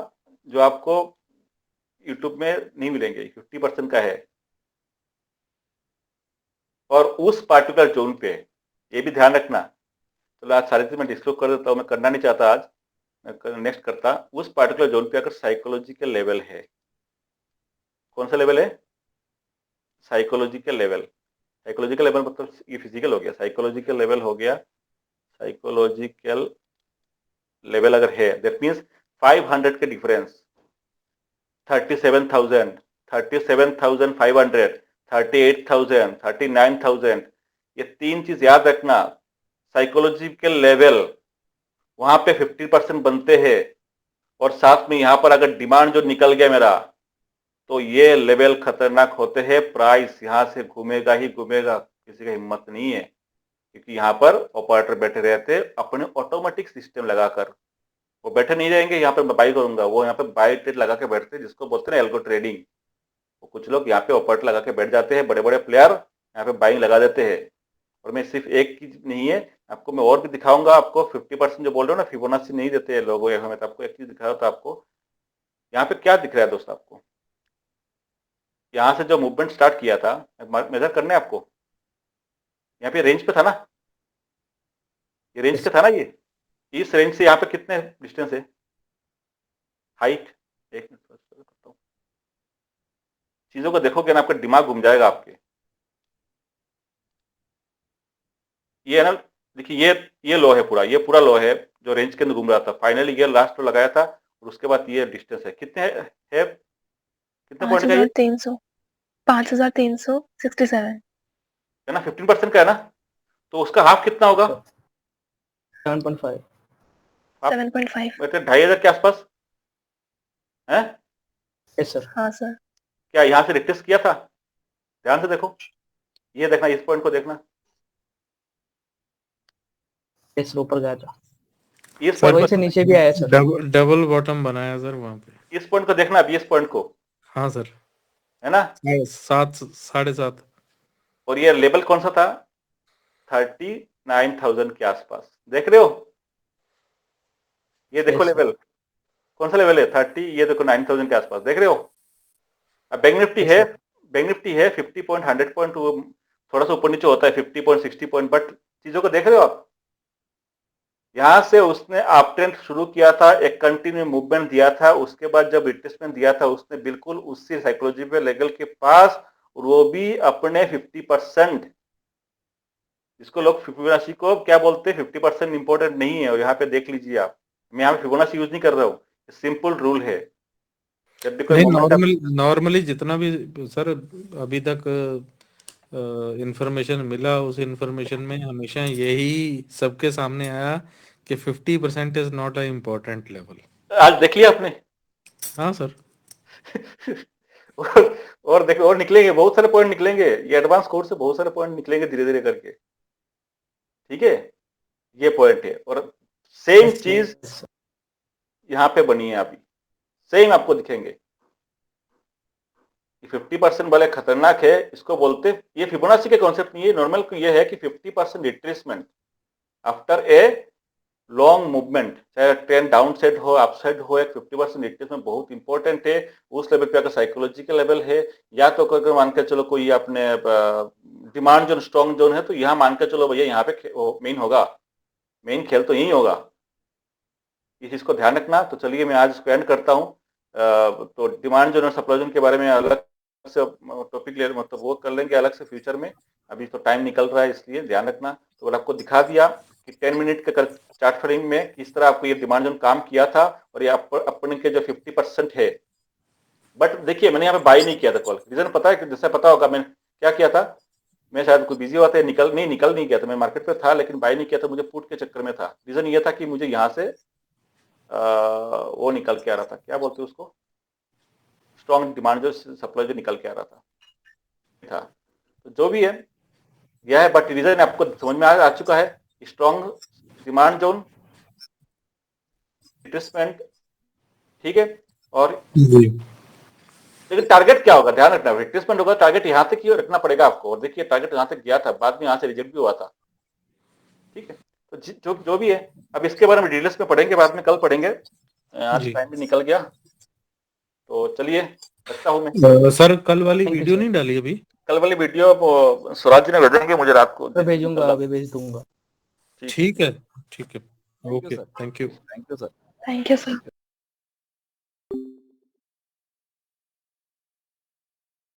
जो आपको यूट्यूब में नहीं मिलेंगे, 50% का है, और उस पार्टिकुलर जोन पे, ये भी ध्यान रखना। चलो आज सारी चीज मैं डिस्क्लोज कर देता हूँ, मैं करना नहीं चाहता आज, मैं नेक्स्ट करता। उस पार्टिकुलर जोन पे अगर साइकोलॉजिकल लेवल है, कौन सा लेवल है? Psychological level. साइकोलॉजिकल लेवल मतलब ये फिजिकल हो गया, साइकोलॉजिकल लेवल हो गया। साइकोलॉजिकल लेवल अगर है, दैट मीन्स 500 के डिफरेंस, 37,000, 37,500, 38,000, 39,000, ये तीन चीज याद रखना। साइकोलॉजिकल लेवल वहां पे 50% बनते हैं, और साथ में यहां पर अगर डिमांड जो निकल गया मेरा, तो ये लेवल खतरनाक होते हैं। प्राइस यहां से घूमेगा ही घूमेगा, किसी का हिम्मत नहीं है, क्योंकि यहां पर ऑपरेटर बैठे रहते अपने ऑटोमेटिक सिस्टम लगाकर। वो बैठे नहीं रहेंगे यहाँ पे मैं बाई करूंगा, वो यहाँ पे बाई ट्रेड लगा के बैठते हैं, जिसको बोलते हैं एल्गो ट्रेडिंग। वो कुछ लोग यहाँ पे ऑपर्ट लगा के बैठ जाते हैं, बड़े बड़े प्लेयर यहाँ पे बाइंग लगा देते हैं। और मैं सिर्फ एक की नहीं है, आपको मैं और भी दिखाऊंगा। आपको 50% जो बोल रहे हो ना फिबोनाची नहीं देते हैं लोगों यहाँ में, तो आपको एक चीज दिखा रहा था आपको। यहाँ पे क्या दिख रहा है दोस्त आपको, यहाँ से जो मूवमेंट स्टार्ट किया था, मेजर करने आपको, यहाँ पे रेंज पे था ना, ये रेंज पे था ना, ये इस रेंज से यहाँ पे कितने डिस्टेंस है हाइट, एक मिनट करता हूँ। चीजों को देखोगे ना आपका दिमाग घूम जाएगा आपके। ये है ना, देखिए ये लो है पूरा, ये पूरा लो है जो रेंज के अंदर घूम रहा था। फाइनली ये लास्ट लो लगाया था और उसके बाद ये डिस्टेंस है, कितने है कितने पॉइंट का, 5367 है ना, 15% का है ना, तो उसका हाफ कितना होगा, 7.5 7.5। मतलब 2500 के आसपास है। Yes sir. हाँ सर। क्या यहाँ से रिटेस्ट किया था, ध्यान से देखो, ये देखना, इस पॉइंट को देखना, यस ऊपर गया था, इस वहीं पॉइंट से नीचे भी आया सर। डबल बॉटम बनाया सर वहाँ पे। इस पॉइंट को देखना, अभी इस पॉइंट को, हाँ सर, है ना, 7.5। और ये लेवल कौन सा था, 39,000 के आसपास, देख रहे हो, ये देखो Yes, लेवल कौन सा लेवल है, 30, ये देखो 9,000 के आसपास, देख रहे हो। अब बैंक निफ्टी है, बैंक निफ्टी है 50 पॉइंट 100 पॉइंट, थोड़ा सा ऊपर नीचे होता है 50 पॉइंट 60 पॉइंट, बट चीजों को देख रहे हो आप। यहां से उसने अप ट्रेंड शुरू किया था, एक कंटिन्यू मूवमेंट दिया था, उसके बाद जब रिट्रेसमेंट दिया था उसने बिल्कुल उसी साइकोलॉजी पे लेवल के पास, और वो भी अपने 50%, जिसको लोग फिबोनाची को क्या बोलते हैं, 50% इंपॉर्टेंट नहीं है। और यहाँ पे देख लीजिए आप, मैं यहाँ पे फिबोनाची यूज नहीं कर रहा हूँ, सिंपल रूल है, जब भी कोई नहीं, नॉर्मली जितना भी सर अभी तक इंफॉर्मेशन मिला, उस इंफॉर्मेशन में हमेशा यही सबके सामने आया कि 50% is not a important level. आज देख लिया आपने। हाँ सर। और देखो, और निकलेंगे बहुत सारे पॉइंट निकलेंगे, ये एडवांस कोर्स से बहुत सारे पॉइंट निकलेंगे धीरे धीरे करके, ठीक है, ये पॉइंट है। और सेम चीज यहाँ पे बनी है अभी, सेम आपको दिखेंगे। 50% वाले खतरनाक है, इसको बोलते, ये फिबोनाची के कॉन्सेप्ट नहीं है, नॉर्मल ये है कि 50% retracement after a long movement, चाहे ट्रेंड डाउन साइड हो अप साइड हो, एक 50% रिट्रेसमेंट बहुत इंपॉर्टेंट है। उस लेवल पे अगर साइकोलॉजिकल लेवल है, या तो अगर मान के चलो कोई अपने डिमांड जोन स्ट्रॉन्ग जोन है, तो यहाँ मान के चलो भैया यहाँ पे मेन होगा, मेन खेल तो यही होगा, इस चीज को ध्यान रखना। तो चलिए मैं आज इसको एंड करता हूँ। तो डिमांड जोन और सप्लाई जोन के बारे में अलग से टॉपिक ले, मतलब वो कर लेंगे अलग से फ्यूचर में, अभी तो टाइम निकल रहा है इसलिए ध्यान रखना। तो आपको दिखा दिया कि 10 मिनट के चार्ट फ्रेम में किस तरह आपको ये डिमांड जोन काम किया था, और ये अपने के जो 50% है। बट देखिए मैंने यहाँ पे बाई नहीं किया था कॉल, रीजन पता है, जैसे पता होगा मैंने क्या किया था, मैं शायद कोई बिजी हुआ था, निकल नहीं गया था, मैं मार्केट पे था लेकिन बाई नहीं किया था, मुझे पुट के चक्कर में था। रीजन ये था कि मुझे यहाँ से वो निकल के आ रहा था, क्या बोलते हैं उसको, स्ट्रॉन्ग डिमांड जो सप्लाई जो निकल के आ रहा था। तो जो भी है यह है, बट रीजन आपको समझ में आ चुका है, स्ट्रॉन्ग डिमांड जोन, रिट्रेसमेंट, ठीक है। और लेकिन टारगेट क्या होगा, ध्यान रखना, रिट्रेसमेंट होगा, टारगेट यहाँ तक ही रखना पड़ेगा आपको। और देखिए टारगेट यहाँ तक गया था, बाद में यहाँ से रिजेक्ट भी हुआ था, ठीक है। तो जो भी है, अब इसके बारे में डिटेल्स में पढ़ेंगे, बाद में कल पढ़ेंगे, आज टाइम भी निकल गया। तो चलिए रखता हूँ मैं। सर कल वाली वीडियो नहीं डाली अभी? कल वाली वीडियो स्वराज जी ने भेजेंगे मुझे रात को, भेजूंगा, अभी भेज दूंगा। ठीक है, ठीक है, Thank you, okay, sir. Thank you. Thank you, sir. Thank you sir.